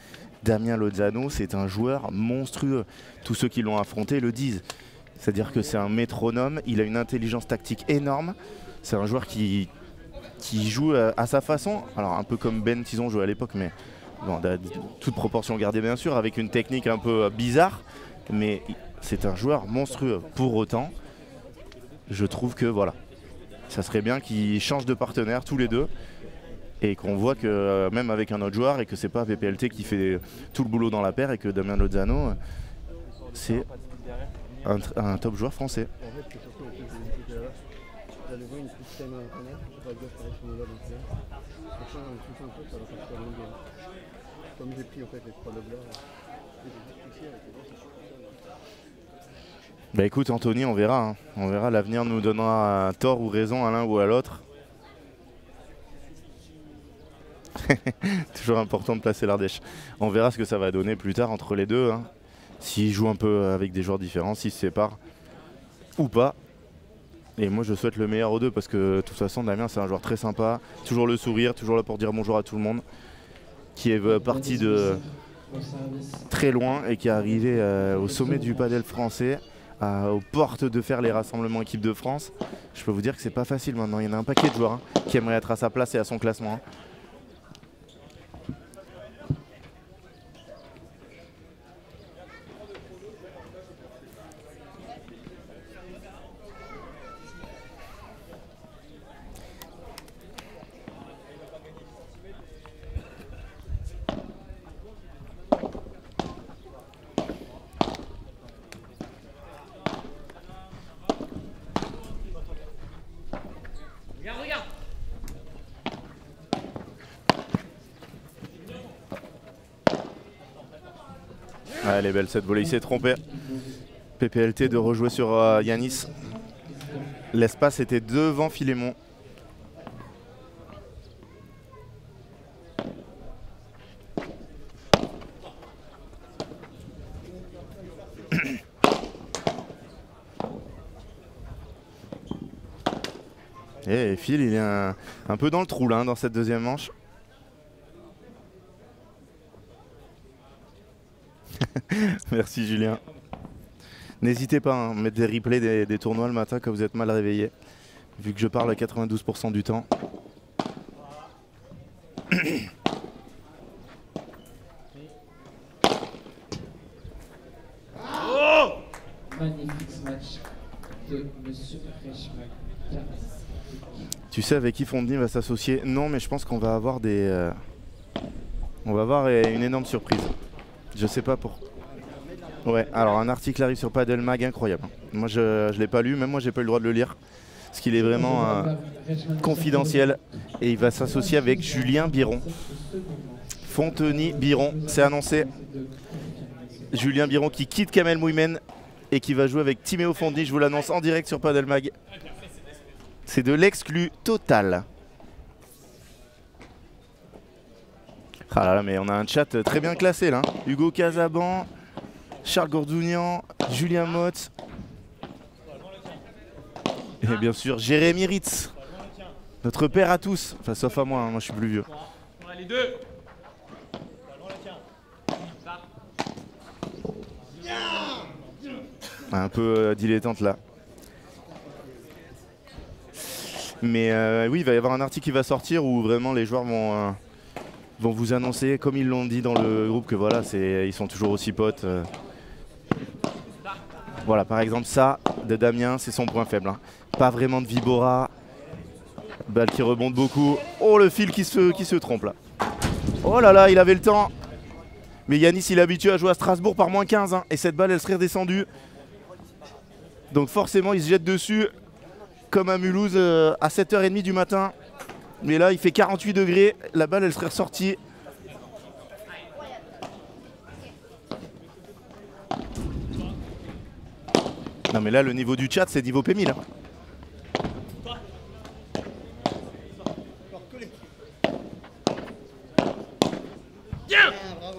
Damien Lozano c'est un joueur monstrueux, tous ceux qui l'ont affronté le disent, c'est-à-dire que c'est un métronome, il a une intelligence tactique énorme, c'est un joueur qui joue à sa façon, alors un peu comme Ben Tison jouait à l'époque, mais bon, toute proportion gardée bien sûr, avec une technique un peu bizarre, mais c'est un joueur monstrueux. Pour autant, je trouve que voilà, ça serait bien qu'ils changent de partenaire tous les deux, Et qu'on voit que même avec un autre joueur et que c'est pas PPLT qui fait tout le boulot dans la paire et que Damien Lozano c'est un top joueur français. En fait, c'est surtout en plus de côté là. J'allais voir une petite time à internet, je sais pas de pareil chez nous là donc franchement on touche un peu, ça va partir en game. Comme j'ai pris en fait les 3 lobes là, j'ai juste touché avec les deux. Bah écoute Anthony, on verra. Hein. On verra, l'avenir nous donnera un tort ou raison à l'un ou à l'autre. Toujours important de placer l'Ardèche. On verra ce que ça va donner plus tard entre les deux. Hein. S'ils jouent un peu avec des joueurs différents, s'ils se séparent ou pas. Et moi je souhaite le meilleur aux deux parce que de toute façon Damien c'est un joueur très sympa. Toujours le sourire, toujours là pour dire bonjour à tout le monde. Qui est parti de très loin et qui est arrivé au sommet du padel français. Aux portes de faire les rassemblements équipe de France. Je peux vous dire que c'est pas facile maintenant. Il y en a un paquet de joueurs hein, qui aimeraient être à sa place et à son classement. Hein. Regarde. Ah, elle est belle cette volée, il s'est trompé. PPLT de rejouer sur Yanis. L'espace était devant Philémon. Et Phil, il est un peu dans le trou là, hein, dans cette deuxième manche. Merci Julien. N'hésitez pas à mettre des replays des tournois le matin quand vous êtes mal réveillé. Vu que je parle à 92% du temps. Magnifique match de Monsieur Reichmann. Tu sais avec qui Fontenay va s'associer? Non, mais je pense qu'on va avoir des... on va avoir une énorme surprise. Je sais pas pour... Ouais, alors un article arrive sur Padel Mag incroyable. Moi je l'ai pas lu, même moi j'ai pas eu le droit de le lire. Parce qu'il est vraiment confidentiel. Et il va s'associer avec Julien Biron. Fontenay Biron, c'est annoncé. Julien Biron qui quitte Kamel Mouimen et qui va jouer avec Timéo Fontenay. Je vous l'annonce en direct sur Padel Mag. C'est de l'exclu total. Ah là là, mais on a un chat très bien classé là. Hugo Casaban, Charles Gourdounian, Julien Motte. Et bien sûr Jérémy Ritz. Notre père à tous. Enfin sauf à moi, hein, moi je suis plus vieux. Les deux. Un peu dilettante là. Mais oui, il va y avoir un article qui va sortir où vraiment les joueurs vont vous annoncer, comme ils l'ont dit dans le groupe, que voilà, ils sont toujours aussi potes. Voilà, par exemple ça, de Damien, c'est son point faible. Hein. Pas vraiment de Vibora. Balle qui rebonde beaucoup. Oh, le fil qui se trompe là. Oh là là, il avait le temps. Mais Yanis, il est habitué à jouer à Strasbourg par moins 15. Hein, et cette balle, elle serait redescendue. Donc forcément, il se jette dessus. Comme à Mulhouse à 7h30 du matin. Mais là il fait 48 degrés. La balle elle serait ressortie. Non mais là le niveau du chat c'est niveau P1000 hein.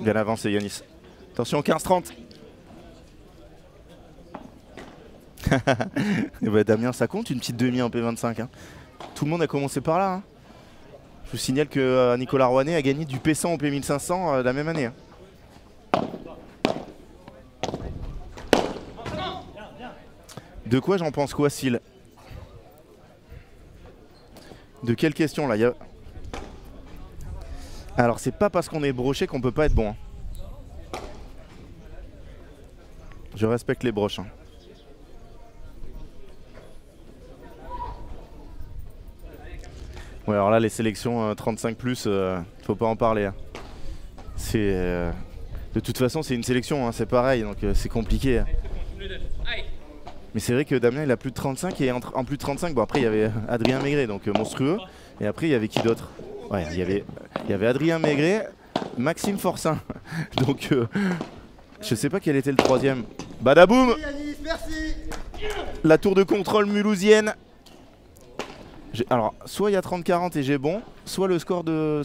Bien avancé Yanis. Attention 15-30. Et bah Damien ça compte une petite demi en P25 hein. Tout le monde a commencé par là hein. Je vous signale que Nicolas Rouanet a gagné du P100 au P1500 la même année hein. De quoi j'en pense quoi Syl? De quelle question là Alors c'est pas parce qu'on est broché qu'on peut pas être bon hein. Je respecte les broches hein. Ouais, alors là, les sélections 35+, faut pas en parler. Hein. C'est de toute façon, c'est une sélection, hein, c'est pareil, donc c'est compliqué. Hein. Mais c'est vrai que Damien, il a plus de 35 et en plus de 35, bon après il y avait Adrien Maigret, donc monstrueux. Et après il y avait qui d'autre? Ouais, il y avait Adrien Maigret, Maxime Forcin. Donc je sais pas quel était le troisième. Badaboum! La tour de contrôle mulhousienne. Alors, soit il y a 30-40 et j'ai bon, soit le score de.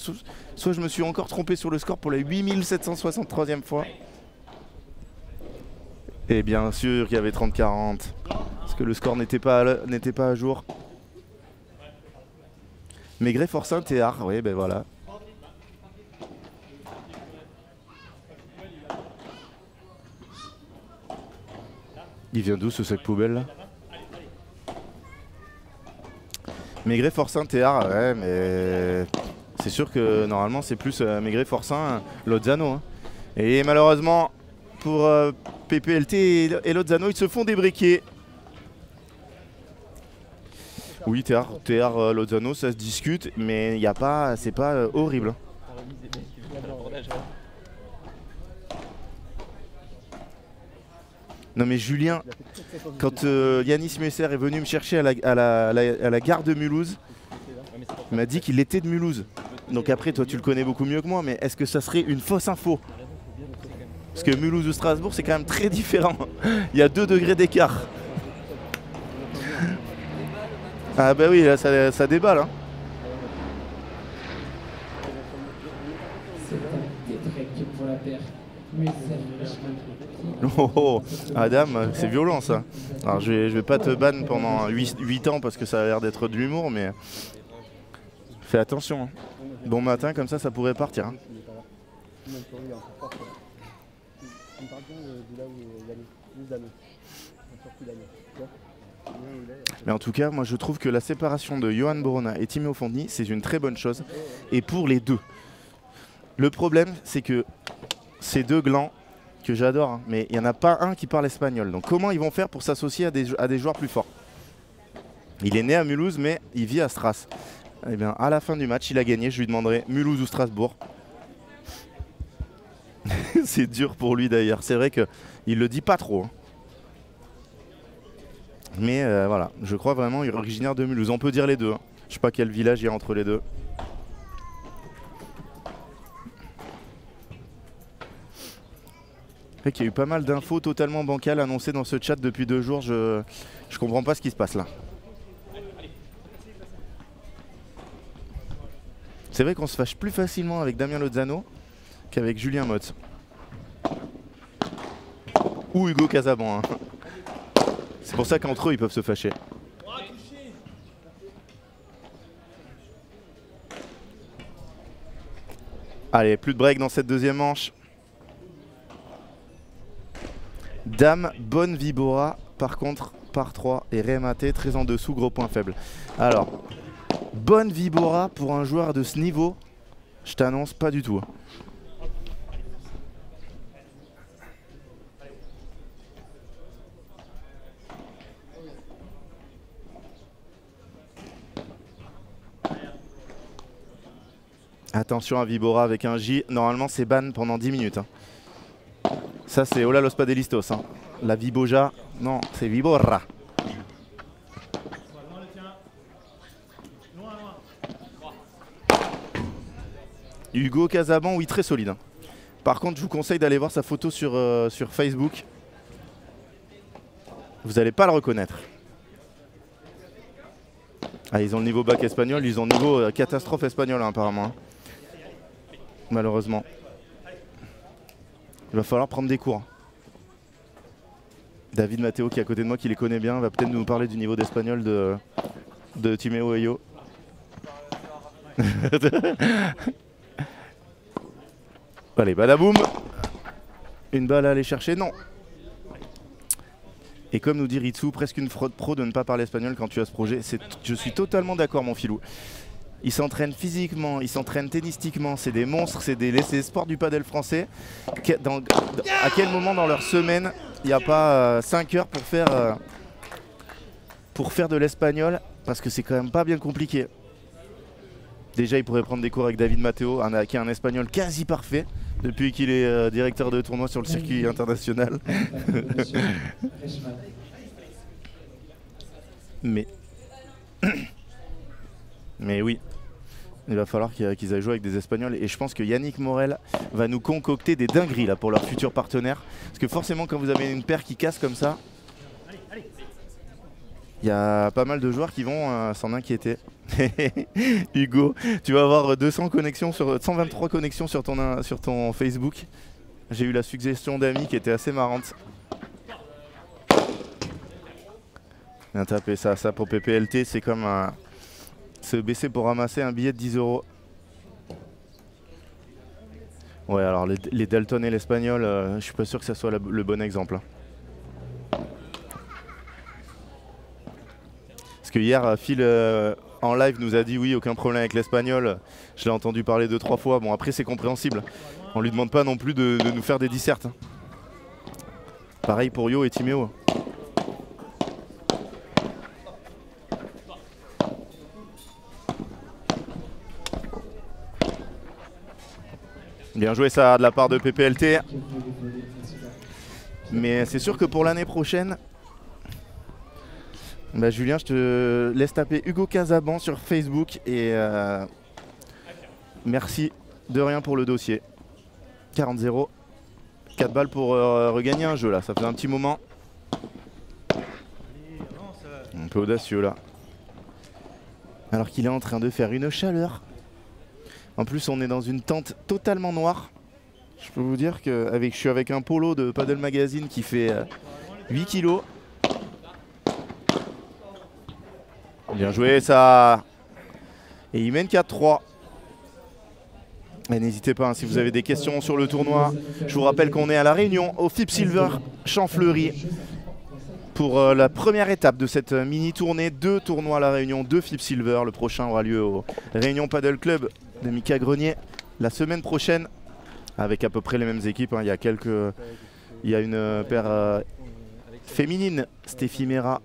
Soit je me suis encore trompé sur le score pour la 8763e fois. Et bien sûr qu'il y avait 30-40. Parce que le score n'était pas à jour. Maigret, Forcin, Théard, oui, ben voilà. Il vient d'où ce sac poubelle là? Maigret, Forcin, Théard, ouais, mais c'est sûr que normalement c'est plus Maigret, Forcin, Lozano. Hein. Et malheureusement pour PPLT et Lozano, ils se font débriquer. Oui, Théard, Lozano, ça se discute, mais il y a pas, c'est pas horrible. Non mais Julien, quand Yanis Messer est venu me chercher à la gare de Mulhouse, il m'a dit qu'il était de Mulhouse. Donc après, toi tu le connais beaucoup mieux que moi, mais est-ce que ça serait une fausse info? Parce que Mulhouse ou Strasbourg, c'est quand même très différent. Il y a 2 degrés d'écart. Ah bah oui, là ça déballe. Hein. Pour la paire. Oh, Adam, c'est violent ça. Alors je vais pas te ban pendant 8 ans parce que ça a l'air d'être de l'humour, mais fais attention. Hein. Bon matin, comme ça pourrait partir. Hein. Mais en tout cas, moi je trouve que la séparation de Johan Borona et Timéo Fontny, c'est une très bonne chose. Et pour les deux. Le problème, c'est que ces deux glands, que j'adore, hein, mais il n'y en a pas un qui parle espagnol. Donc comment ils vont faire pour s'associer à des joueurs plus forts? Il est né à Mulhouse, mais il vit à Stras. Eh bien, à la fin du match, il a gagné. Je lui demanderai Mulhouse ou Strasbourg. C'est dur pour lui d'ailleurs. C'est vrai qu'il le dit pas trop. Hein. Mais voilà, je crois vraiment qu'il est originaire de Mulhouse. On peut dire les deux. Hein. Je sais pas quel village il y a entre les deux. Il y a eu pas mal d'infos totalement bancales annoncées dans ce chat depuis 2 jours. Je comprends pas ce qui se passe là. C'est vrai qu'on se fâche plus facilement avec Damien Lozano qu'avec Julien Motz. Ou Hugo Casabon. Hein. C'est pour ça qu'entre eux ils peuvent se fâcher. Allez, plus de break dans cette deuxième manche. Dame, bonne Vibora, par contre, par 3 et Rématé, très en dessous, gros point faible. Alors, bonne Vibora pour un joueur de ce niveau, je t'annonce pas du tout. Attention à Vibora avec un J, normalement c'est ban pendant 10 minutes. Hein. Ça c'est Hola los Padelistos. Hein. La Viboja, non, c'est Vibora. Hugo Casabon, oui, très solide. Hein. Par contre, je vous conseille d'aller voir sa photo sur Facebook. Vous n'allez pas le reconnaître. Ah, ils ont le niveau bac espagnol, ils ont le niveau catastrophe espagnol hein, apparemment. Hein. Malheureusement. Il va falloir prendre des cours. David Matteo qui est à côté de moi, qui les connaît bien, va peut-être nous parler du niveau d'espagnol de Timéo Eyo. Allez, badaboum. Une balle à aller chercher, non. Et comme nous dit Ritsu, presque une fraude pro de ne pas parler espagnol quand tu as ce projet. Je suis totalement d'accord mon filou. Ils s'entraînent physiquement, ils s'entraînent tennistiquement, c'est des monstres, c'est des sports du padel français. À quel moment dans leur semaine, il n'y a pas 5 heures pour faire de l'espagnol? Parce que c'est quand même pas bien compliqué. Déjà, il pourrait prendre des cours avec David Matteo, qui est un espagnol quasi parfait depuis qu'il est directeur de tournoi sur le circuit international. Mais oui, il va falloir qu'ils aillent jouer avec des Espagnols. Et je pense que Yannick Morel va nous concocter des dingueries là, pour leurs futurs partenaires. Parce que forcément, quand vous avez une paire qui casse comme ça, il y a pas mal de joueurs qui vont s'en inquiéter. Hugo, tu vas avoir 200 connexions 123 connexions sur ton Facebook. J'ai eu la suggestion d'amis qui était assez marrante. Bien tapé ça pour PPLT, c'est comme se baisser pour ramasser un billet de 10 €. Ouais, alors les Dalton et l'Espagnol, je suis pas sûr que ça soit le bon exemple. Hein. Parce que hier, Phil en live nous a dit oui, aucun problème avec l'Espagnol. Je l'ai entendu parler 2-3 fois. Bon, après, c'est compréhensible. On lui demande pas non plus de nous faire des dissertes. Hein. Pareil pour Yo et Timéo. Bien joué ça de la part de PPLT. Mais c'est sûr que pour l'année prochaine, bah Julien, je te laisse taper Hugo Casaban sur Facebook et merci de rien pour le dossier. 40-0. 4 balles pour regagner un jeu là, ça fait un petit moment. Un peu audacieux là. Alors qu'il est en train de faire une chaleur. En plus, on est dans une tente totalement noire. Je peux vous dire que je suis avec un polo de Paddle Magazine qui fait 8 kilos. Bien joué ça. Et il mène 4-3. Et n'hésitez pas, hein, si vous avez des questions sur le tournoi. Je vous rappelle qu'on est à La Réunion, au FIP Silver Champfleury. Pour la première étape de cette mini-tournée. 2 tournois à La Réunion, 2 FIP Silver. Le prochain aura lieu au Réunion Paddle Club de Mika Grenier la semaine prochaine. Avec à peu près les mêmes équipes. Hein. Il y a une paire féminine, Stéphie Mera.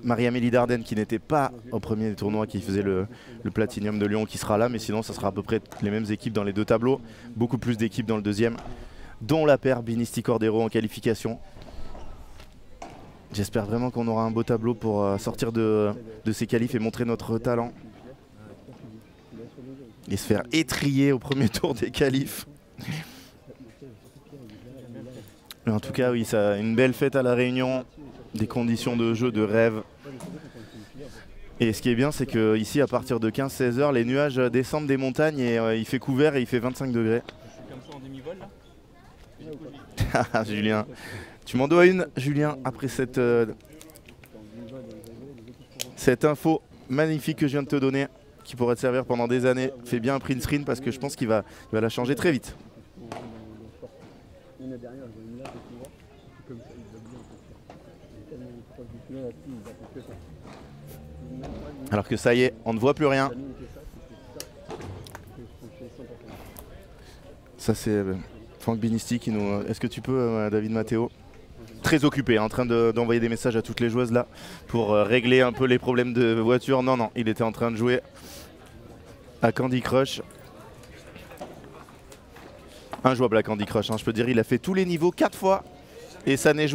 Marie-Amélie Dardenne qui n'était pas au premier tournoi, qui faisait le Platinum de Lyon, qui sera là, mais sinon ça sera à peu près les mêmes équipes dans les 2 tableaux, beaucoup plus d'équipes dans le deuxième, dont la paire Binisti Cordero en qualification. J'espère vraiment qu'on aura un beau tableau pour sortir de ces qualifs et montrer notre talent et se faire étriller au premier tour des qualifs. Mais en tout cas oui, ça, une belle fête à La Réunion. Des conditions de jeu de rêve. Et ce qui est bien, c'est que ici, à partir de 15-16 heures, les nuages descendent des montagnes et il fait couvert et il fait 25 degrés. Comme ça en demi-vol là. Julien, tu m'en dois une, Julien, après cette info magnifique que je viens de te donner, qui pourrait te servir pendant des années. Fais bien un print screen parce que je pense qu'il va la changer très vite. Alors que ça y est, on ne voit plus rien. Ça c'est Franck Binisti qui nous... Est-ce que tu peux, David Matteo? Très occupé, en train d'envoyer des messages à toutes les joueuses là pour régler un peu les problèmes de voiture. Non, il était en train de jouer à Candy Crush. Injouable à Candy Crush, hein, je peux dire, il a fait tous les niveaux 4 fois et ça n'est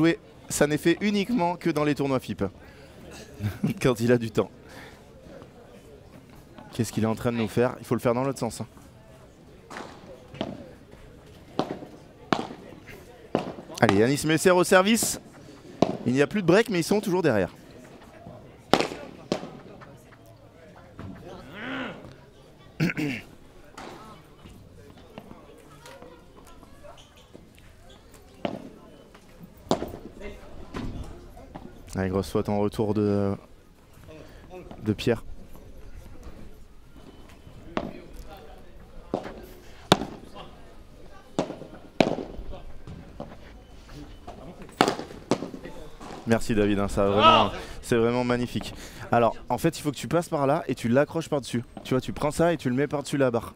fait uniquement que dans les tournois FIP. Quand il a du temps. Qu'est-ce qu'il est en train de nous faire? Il faut le faire dans l'autre sens. Hein. Allez, Yanis Messer au service. Il n'y a plus de break, mais ils sont toujours derrière. Allez, grosse faute en retour de Pierre. Merci David, hein, c'est vraiment magnifique. Alors en fait il faut que tu passes par là et tu l'accroches par dessus. Tu vois, tu prends ça et tu le mets par dessus la barre.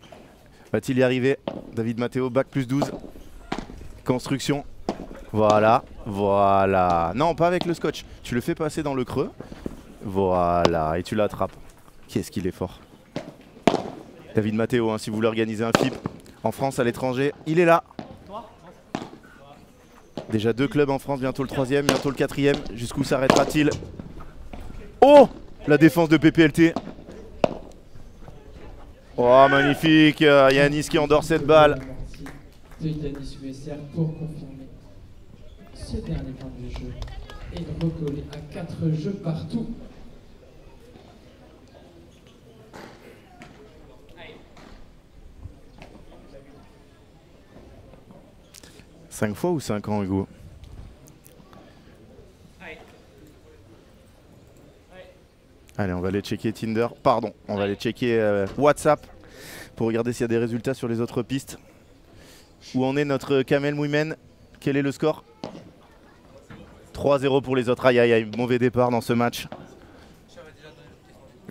Va-t-il y arriver? David Matteo, bac plus 12. Construction. Voilà. Non, pas avec le scotch. Tu le fais passer dans le creux. Voilà, et tu l'attrapes. Qu'est-ce qu'il est fort. David Matteo, hein, si vous voulez organiser un FIP en France, à l'étranger, il est là. Déjà 2 clubs en France, bientôt le 3e, bientôt le 4e. Jusqu'où s'arrêtera-t-il? Oh! La défense de PPLT. Oh, magnifique. Yanis qui endort cette balle. De Yanis USR pour confirmer ce dernier point du jeu et recoller à 4 jeux partout. Cinq fois ou 5 ans, Hugo? Allez, on va aller checker Tinder. Pardon, on va aller checker WhatsApp pour regarder s'il y a des résultats sur les autres pistes. Où en est notre Kamel Mouimen? Quel est le score? 3-0 pour les autres. Aïe aïe aïe, mauvais départ dans ce match.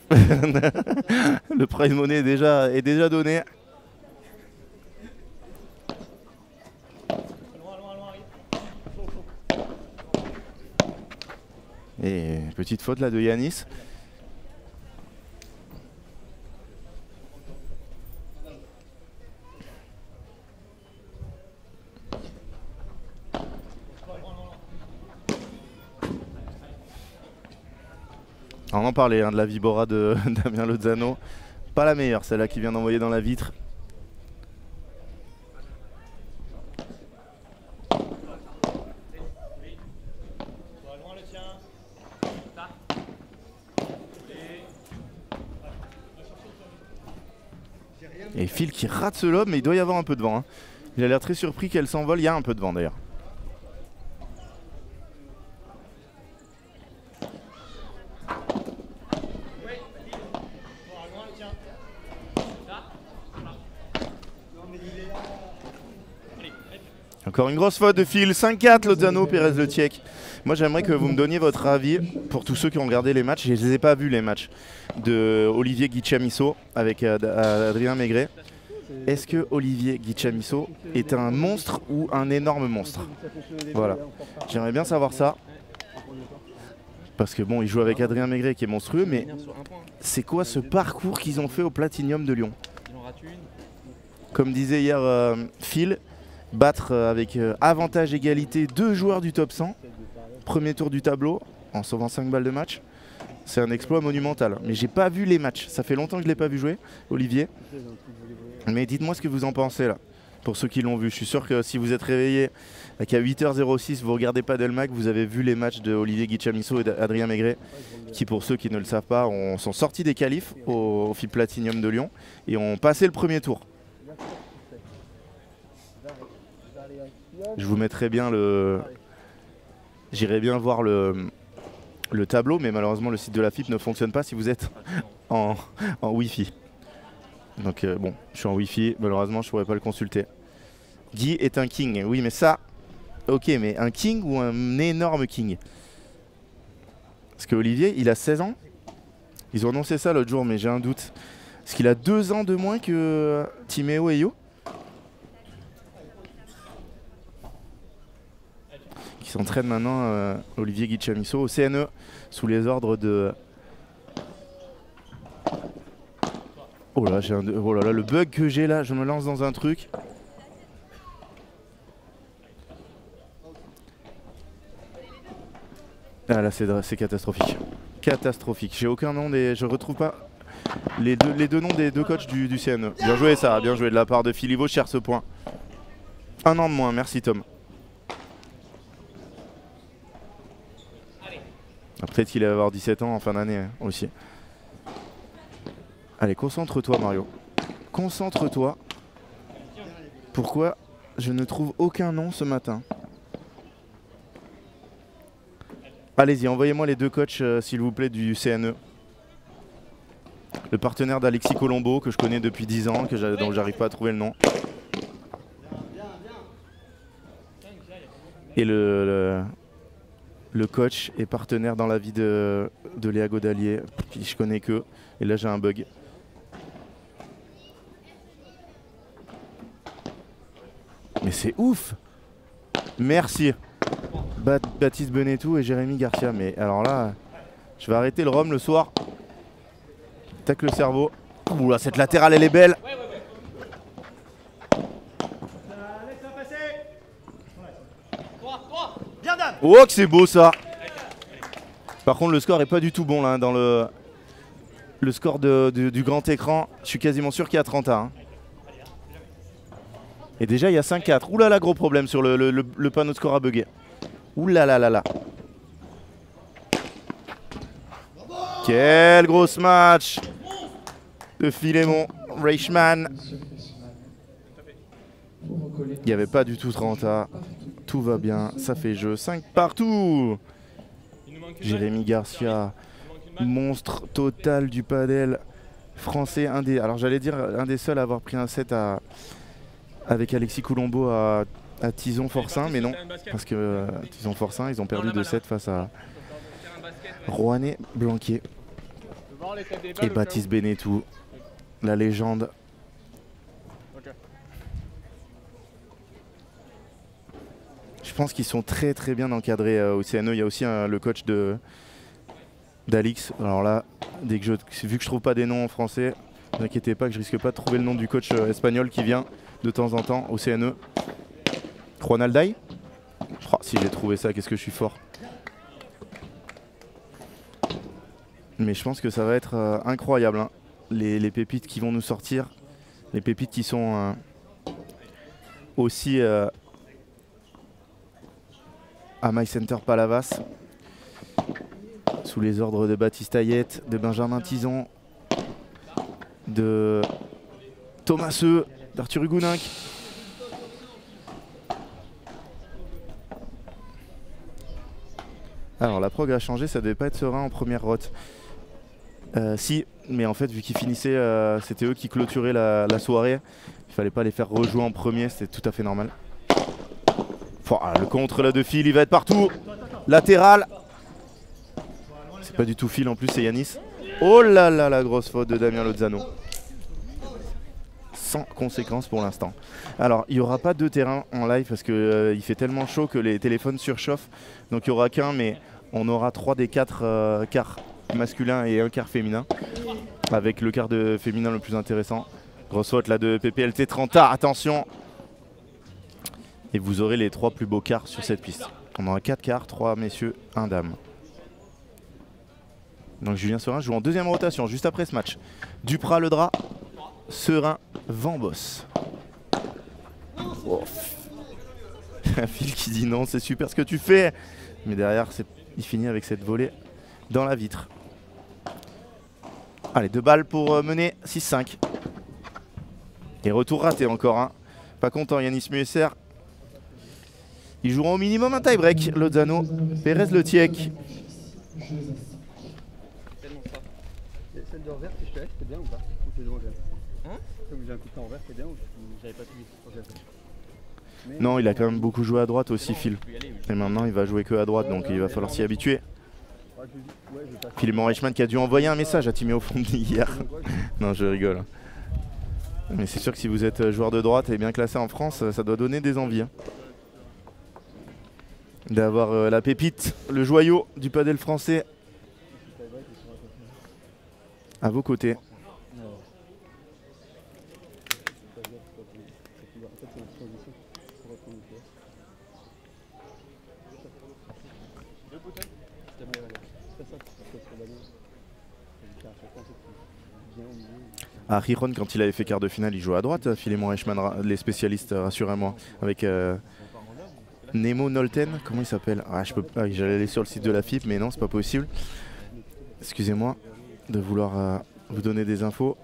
Le prize money est déjà donné. Et petite faute là de Yanis. On en parlait hein, de la Vibora de Damien Lozano. Pas la meilleure, celle-là qui vient d'envoyer dans la vitre. Et Phil qui rate ce lob, mais il doit y avoir un peu de vent. Hein. Il a l'air très surpris qu'elle s'envole. Il y a un peu de vent d'ailleurs. Encore une grosse faute de Phil. 5-4 Lozano, Pérez Le Tiec. Moi j'aimerais que vous me donniez votre avis pour tous ceux qui ont regardé les matchs. Je ne les ai pas vus les matchs de Olivier Guichamisso avec Adrien Maigret. Est-ce que Olivier Guichamisso est un monstre ou un énorme monstre? Voilà. J'aimerais bien savoir ça. Parce que bon, il joue avec Adrien Maigret qui est monstrueux, mais c'est quoi ce parcours qu'ils ont fait au Platinium de Lyon? Comme disait hier Phil, battre avec avantage égalité 2 joueurs du top 100, premier tour du tableau, en sauvant 5 balles de match, c'est un exploit monumental. Mais j'ai pas vu les matchs, ça fait longtemps que je l'ai pas vu jouer, Olivier. Mais dites-moi ce que vous en pensez là, pour ceux qui l'ont vu. Je suis sûr que si vous êtes réveillé qu'à 8h06, vous regardez pas Delmac, vous avez vu les matchs de Olivier Guichamisso et d'Adrien Maigret, qui pour ceux qui ne le savent pas, sont sortis des qualifs au FIP Platinium de Lyon et ont passé le premier tour. Je vous mettrai bien le... J'irai bien voir le tableau, mais malheureusement le site de la FIP ne fonctionne pas si vous êtes en Wi-Fi. Donc bon, je suis en Wi-Fi, malheureusement je ne pourrais pas le consulter. Guy est un king, oui mais ça... Ok, mais un king ou un énorme king? Parce que Olivier, il a 16 ans. Ils ont annoncé ça l'autre jour, mais j'ai un doute. Est-ce qu'il a 2 ans de moins que Timéo et Yo? Qui s'entraîne maintenant, Olivier Guichamisso, au CNE, sous les ordres de... Oh là, oh là là, le bug que j'ai là, je me lance dans un truc. Ah là, c'est catastrophique. Catastrophique. J'ai aucun nom des... Je retrouve pas les deux noms des 2 coachs du CNE. Bien joué ça, bien joué de la part de Philivo, cher ce point. 1 an de moins, merci Tom. Peut-être qu'il va avoir 17 ans en fin d'année hein, aussi. Allez, concentre-toi Mario. Concentre-toi. Pourquoi je ne trouve aucun nom ce matin? Allez-y, envoyez-moi les 2 coachs s'il vous plaît du CNE. Le partenaire d'Alexis Colombo que je connais depuis 10 ans, dont j'arrive pas à trouver le nom. Et le coach est partenaire dans la vie de Léa Godalier, puis je connais que, et là j'ai un bug. Mais c'est ouf! Merci Baptiste Benetou et Jérémy Garcia, mais alors là, je vais arrêter le rhum le soir. Tac le cerveau. Oula, cette latérale, elle est belle. Oh, que c'est beau ça. Par contre, le score est pas du tout bon là, dans le score du grand écran. Je suis quasiment sûr qu'il y a 30 à 1. Et déjà, il y a 5-4. Ouh là là, gros problème sur le panneau de score à bugger. Ouh là là là là. Quel gros match de Philémon Reichmann. Il n'y avait pas du tout 30 à. Tout va bien, ça fait jeu. 5 partout. Jérémy Garcia, monstre total du padel français. Alors j'allais dire un des seuls à avoir pris un set avec Alexis Coulombeau à Tizon-Forcin, mais non, parce que Tizon-Forcin, ils ont perdu 2-7 face à Rouanet Blanquier et Baptiste Benetou, la légende. Je pense qu'ils sont très très bien encadrés au CNE. Il y a aussi le coach d'Alix. Alors là, vu que je trouve pas des noms en français, ne vous inquiétez pas que je risque pas de trouver le nom du coach espagnol qui vient de temps en temps au CNE. Juan Alday. Oh, si j'ai trouvé ça, qu'est-ce que je suis fort. Mais je pense que ça va être incroyable, hein. Les pépites qui vont nous sortir. Les pépites qui sont aussi à My Center Palavas, sous les ordres de Baptiste Ayette, de Benjamin Tizon, de Thomas Seu, d'Arthur Hugoninck. Alors la prog a changé, ça devait pas être serein en première rote. Si, mais en fait vu qu'ils finissaient, c'était eux qui clôturaient la soirée. Il fallait pas les faire rejouer en premier, c'était tout à fait normal. Le contre là de Phil, il va être partout. Latéral. C'est pas du tout Phil en plus, c'est Yanis. Oh là là, la grosse faute de Damien Lozano. Sans conséquence pour l'instant. Alors, il n'y aura pas deux terrains en live parce qu'il fait tellement chaud que les téléphones surchauffent. Donc il n'y aura qu'un, mais on aura 3 des 4 quarts masculins et un quart féminin. Avec le quart de féminin le plus intéressant. Grosse faute là de PPLT 30A, attention. Et vous aurez les 3 plus beaux quarts sur cette piste. On aura 4 quarts, 3 messieurs, 1 dame. Donc Julien Serin joue en deuxième rotation juste après ce match. Duprat le drap, Serin, Vambos. Oh. Phil qui dit non, c'est super ce que tu fais. Mais derrière, il finit avec cette volée dans la vitre. Allez, 2 balles pour mener 6-5. Et retour raté encore. Hein. Pas content Yanis Muesser. Ils joueront au minimum un tie-break. Lozano, Pérez Le Tiec. Celle de revers, si je te laisse, c'était bien ou pas? Ou c'est devant Jeanne? Hein? Comme j'ai un coup de temps envers, c'était bien ou j'avais pas suivi? Non, il a quand même beaucoup joué à droite aussi, Phil. Et maintenant, il va jouer que à droite, donc il va falloir s'y habituer. Philémon Reichmann qui a dû envoyer un message à Timéo Fondi hier. Non, je rigole. Mais c'est sûr que si vous êtes joueur de droite et bien classé en France, ça doit donner des envies. Hein. D'avoir la pépite, le joyau du padel français à vos côtés. À Riron, quand il avait fait quart de finale, il jouait à droite. Philémon Reichmann, les spécialistes, rassurez-moi, avec Nemo Nolten, comment il s'appelle? Ah, je peux pas, j'allais aller sur le site de la FIP, mais non, c'est pas possible. Excusez-moi de vouloir vous donner des infos.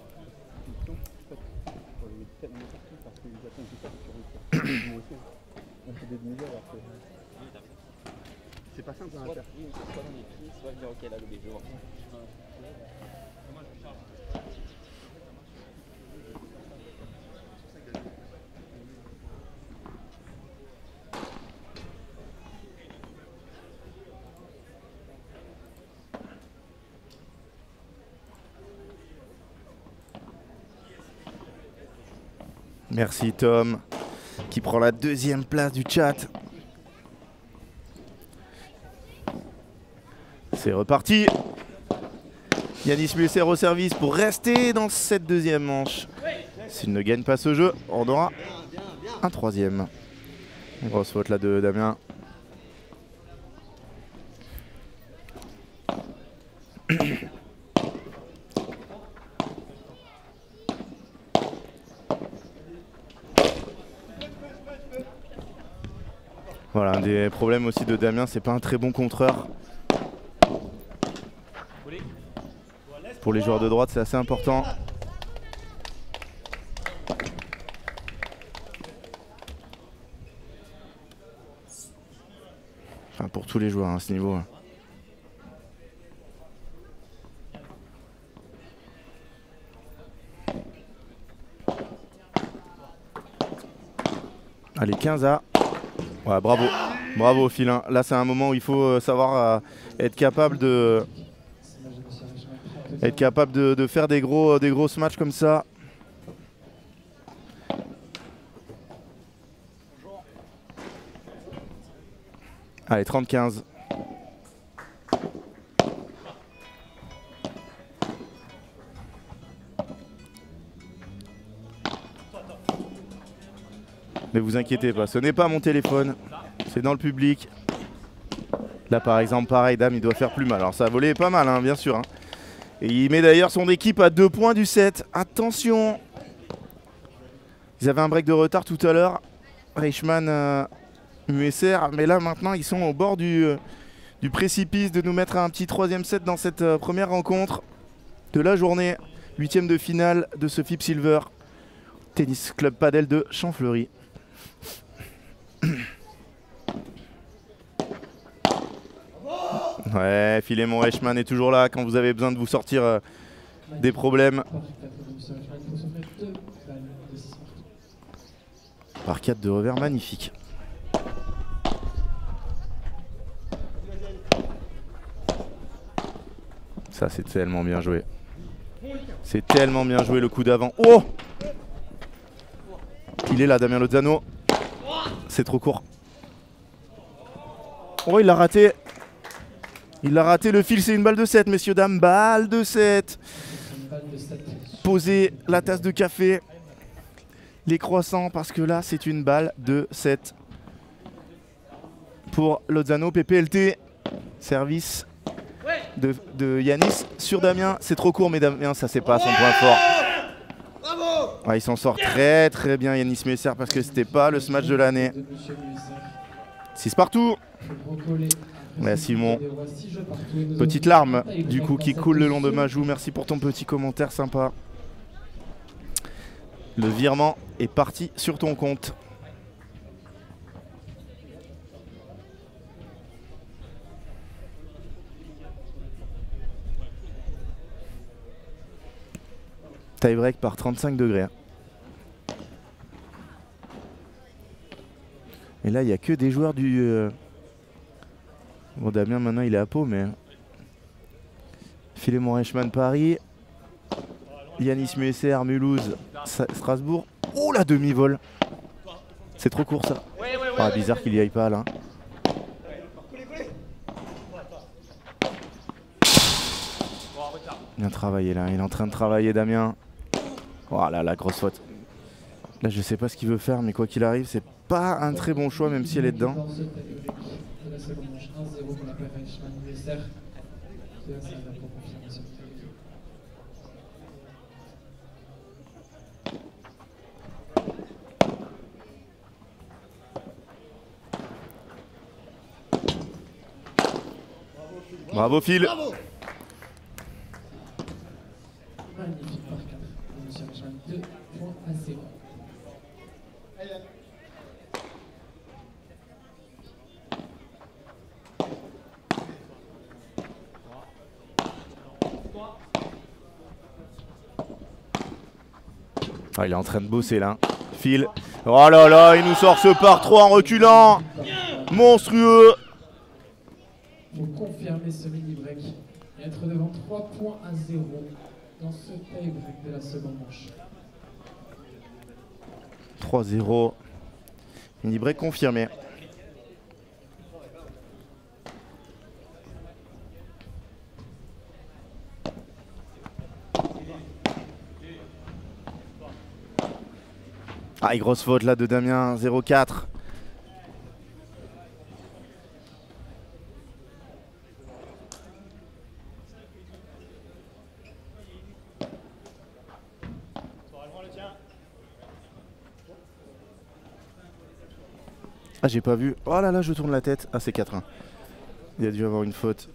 C'est pas simple à faire. Merci Tom, qui prend la 2e place du chat. C'est reparti. Yanis Muesser au service pour rester dans cette deuxième manche. S'il ne gagne pas ce jeu, on aura un troisième. Grosse faute là de Damien. Voilà, un des problèmes aussi de Damien, c'est pas un très bon contreur. Pour les joueurs de droite, c'est assez important. Enfin, pour tous les joueurs à ce niveau. Allez, 15 à. Ouais, bravo. Bravo, Phil. Là, c'est un moment où il faut savoir être capable de faire des grosses matchs comme ça. Allez, 30-15. Ne vous inquiétez pas, ce n'est pas mon téléphone, c'est dans le public. Là par exemple, pareil, Dame, il doit faire plus mal. Alors ça a volé pas mal, hein, bien sûr. Hein. Et il met d'ailleurs son équipe à 2 points du set. Attention! Ils avaient un break de retard tout à l'heure. Reichmann, Muesser, mais là maintenant ils sont au bord du précipice de nous mettre un petit troisième set dans cette première rencontre de la journée. 8e de finale de ce FIP Silver. Tennis Club Padel de Champfleury. Ouais, Philémon Reichmann est toujours là quand vous avez besoin de vous sortir des problèmes. Par 4 de revers, magnifique. Ça, c'est tellement bien joué. C'est tellement bien joué le coup d'avant. Oh! Il est là, Damien Lozano. C'est trop court. Oh, il l'a raté. Il l'a raté. Le fil, c'est une balle de 7, messieurs, dames. Balle de 7. Posez la tasse de café. Les croissants, parce que là, c'est une balle de 7. Pour Lozano, PPLT. Service de Yanis sur Damien. C'est trop court, mais Damien, ça, c'est pas son point fort. Ouais, il s'en sort très très bien, Yanis Muesser, parce que c'était pas le smash de l'année. 6 partout. Ouais, Simon. Petite larme du coup qui coule le long de ma joue. Merci pour ton petit commentaire sympa. Le virement est parti sur ton compte. Tie break par 35 degrés. Et là, il n'y a que des joueurs du... Bon, Damien, maintenant, il est à Pau, mais... Philémon Reichmann, Paris. Yanis Muesser, Mulhouse, Strasbourg. Oh, la demi-vol. C'est trop court, ça. Ah, bizarre qu'il n'y aille pas, là. Bien travaillé, là. Il est en train de travailler, Damien. Oh là, la grosse faute. Là, je sais pas ce qu'il veut faire, mais quoi qu'il arrive, c'est pas un très bon choix, même si elle est dedans. Bravo, Phil. Bravo. Magnifique par 4. Monsieur Reichmann, 2 points à 0. Ah, il est en train de bosser là. Phil. Oh là là, il nous sort ce par 3 en reculant. Monstrueux. Pour confirmer ce mini-break et être devant 3 points à 0 dans ce tie-break de la seconde manche. 3-0. Mini-break confirmé. Ah, et grosse faute là de Damien, 0-4. Ah, j'ai pas vu. Oh là là, je tourne la tête. Ah, c'est 4-1. Il a dû avoir une faute.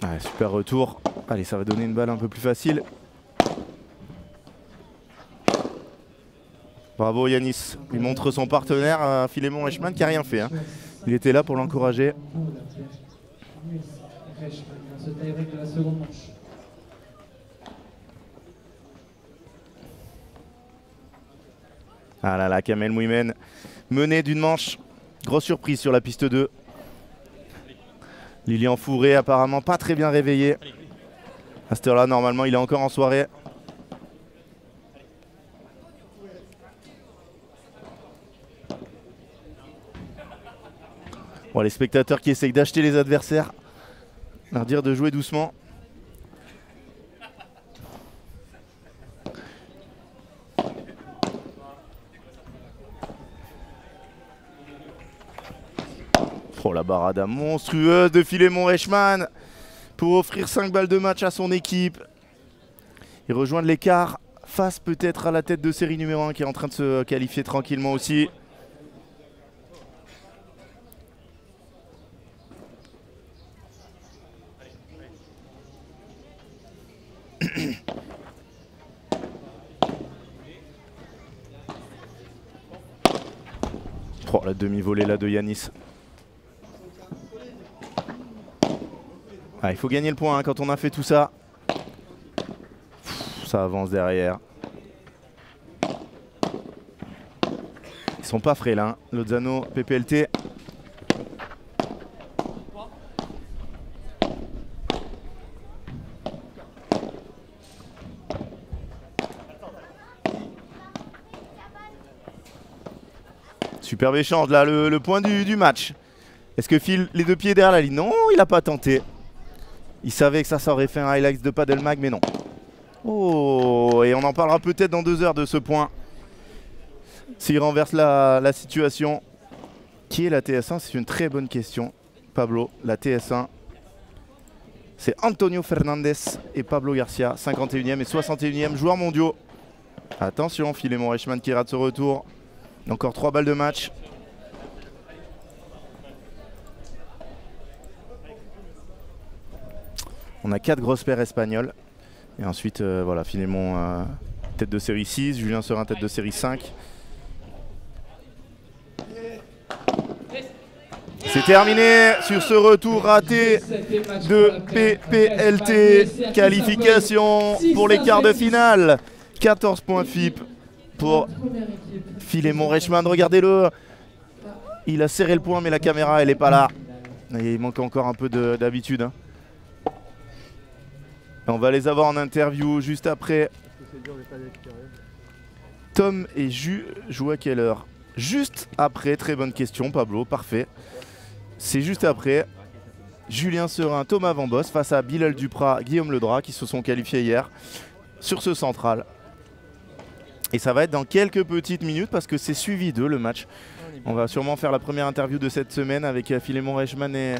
Ah, super retour. Allez, ça va donner une balle un peu plus facile. Bravo Yanis. Il montre son partenaire, Philémon Reichmann, qui n'a rien fait. Hein. Il était là pour l'encourager. Ah là là, Kamel Mouimen mené d'une manche. Grosse surprise sur la piste 2. Lilian Fourré apparemment pas très bien réveillé. À cette heure-là, normalement, il est encore en soirée. Bon, les spectateurs qui essayent d'acheter les adversaires, leur dire de jouer doucement. Oh, la barada monstrueuse de Philémon Reichmann pour offrir 5 balles de match à son équipe et rejoindre l'écart face peut-être à la tête de série numéro 1 qui est en train de se qualifier tranquillement aussi. Oh, la demi-volée là de Yanis. Ah, il faut gagner le point hein, quand on a fait tout ça. Ça avance derrière. Ils sont pas frais là. Hein. Lozano, PPLT. Superbe échange là, le point du match. Est-ce que Phil les deux pieds derrière la ligne? Non, il n'a pas tenté. Il savait que ça aurait fait un highlight de paddle mag, mais non. Oh, et on en parlera peut-être dans 2 heures de ce point. S'il renverse la situation. Qui est la TS1? C'est une très bonne question. Pablo, la TS1. C'est Antonio Fernandez et Pablo Garcia, 51e et 61e joueurs mondiaux. Attention, Philémon Reichmann qui rate ce retour. Encore 3 balles de match. On a 4 grosses paires espagnoles. Et ensuite, voilà, Philémon tête de série 6, Julien Serin tête de série 5. C'est terminé sur ce retour raté de PPLT. Qualification pour les quarts de finale. 14 points FIP pour Philémon Reichmann. Regardez-le. Il a serré le poing, mais la caméra, elle n'est pas là. Et il manque encore un peu d'habitude. Hein. On va les avoir en interview juste après. Tom et Jus jouent à quelle heure? Juste après, très bonne question Pablo, parfait. C'est juste après. Julien Serin, Thomas Vambos face à Bilal Duprat, Guillaume Ledras qui se sont qualifiés hier sur ce central. Et ça va être dans quelques petites minutes parce que c'est suivi d'eux le match. On va sûrement faire la première interview de cette semaine avec Philémon Reichmann et...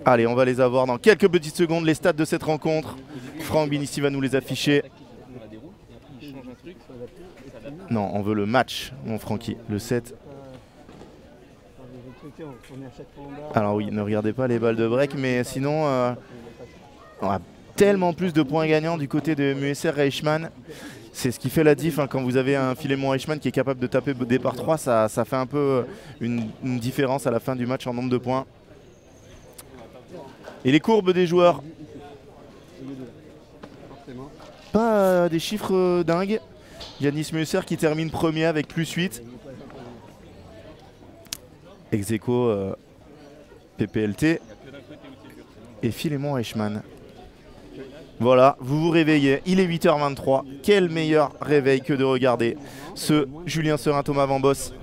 Allez, on va les avoir dans quelques petites secondes, les stats de cette rencontre. Franck Binissi va nous les afficher. Non, on veut le match, mon Francky, le 7. Alors oui, ne regardez pas les balles de break, mais sinon, on a tellement plus de points gagnants du côté de MUSR Reichmann. C'est ce qui fait la diff, hein, quand vous avez un Philémon Reichmann qui est capable de taper départ 3, ça fait un peu une différence à la fin du match en nombre de points. Et les courbes des joueurs, pas des chiffres dingues. Yanis Musser qui termine premier avec +8. Ex-aequo PPLT et Philémon Reichmann. Voilà, vous vous réveillez, il est 8h23. Quel meilleur réveil que de regarder ce Julien Serin, Thomas Vambos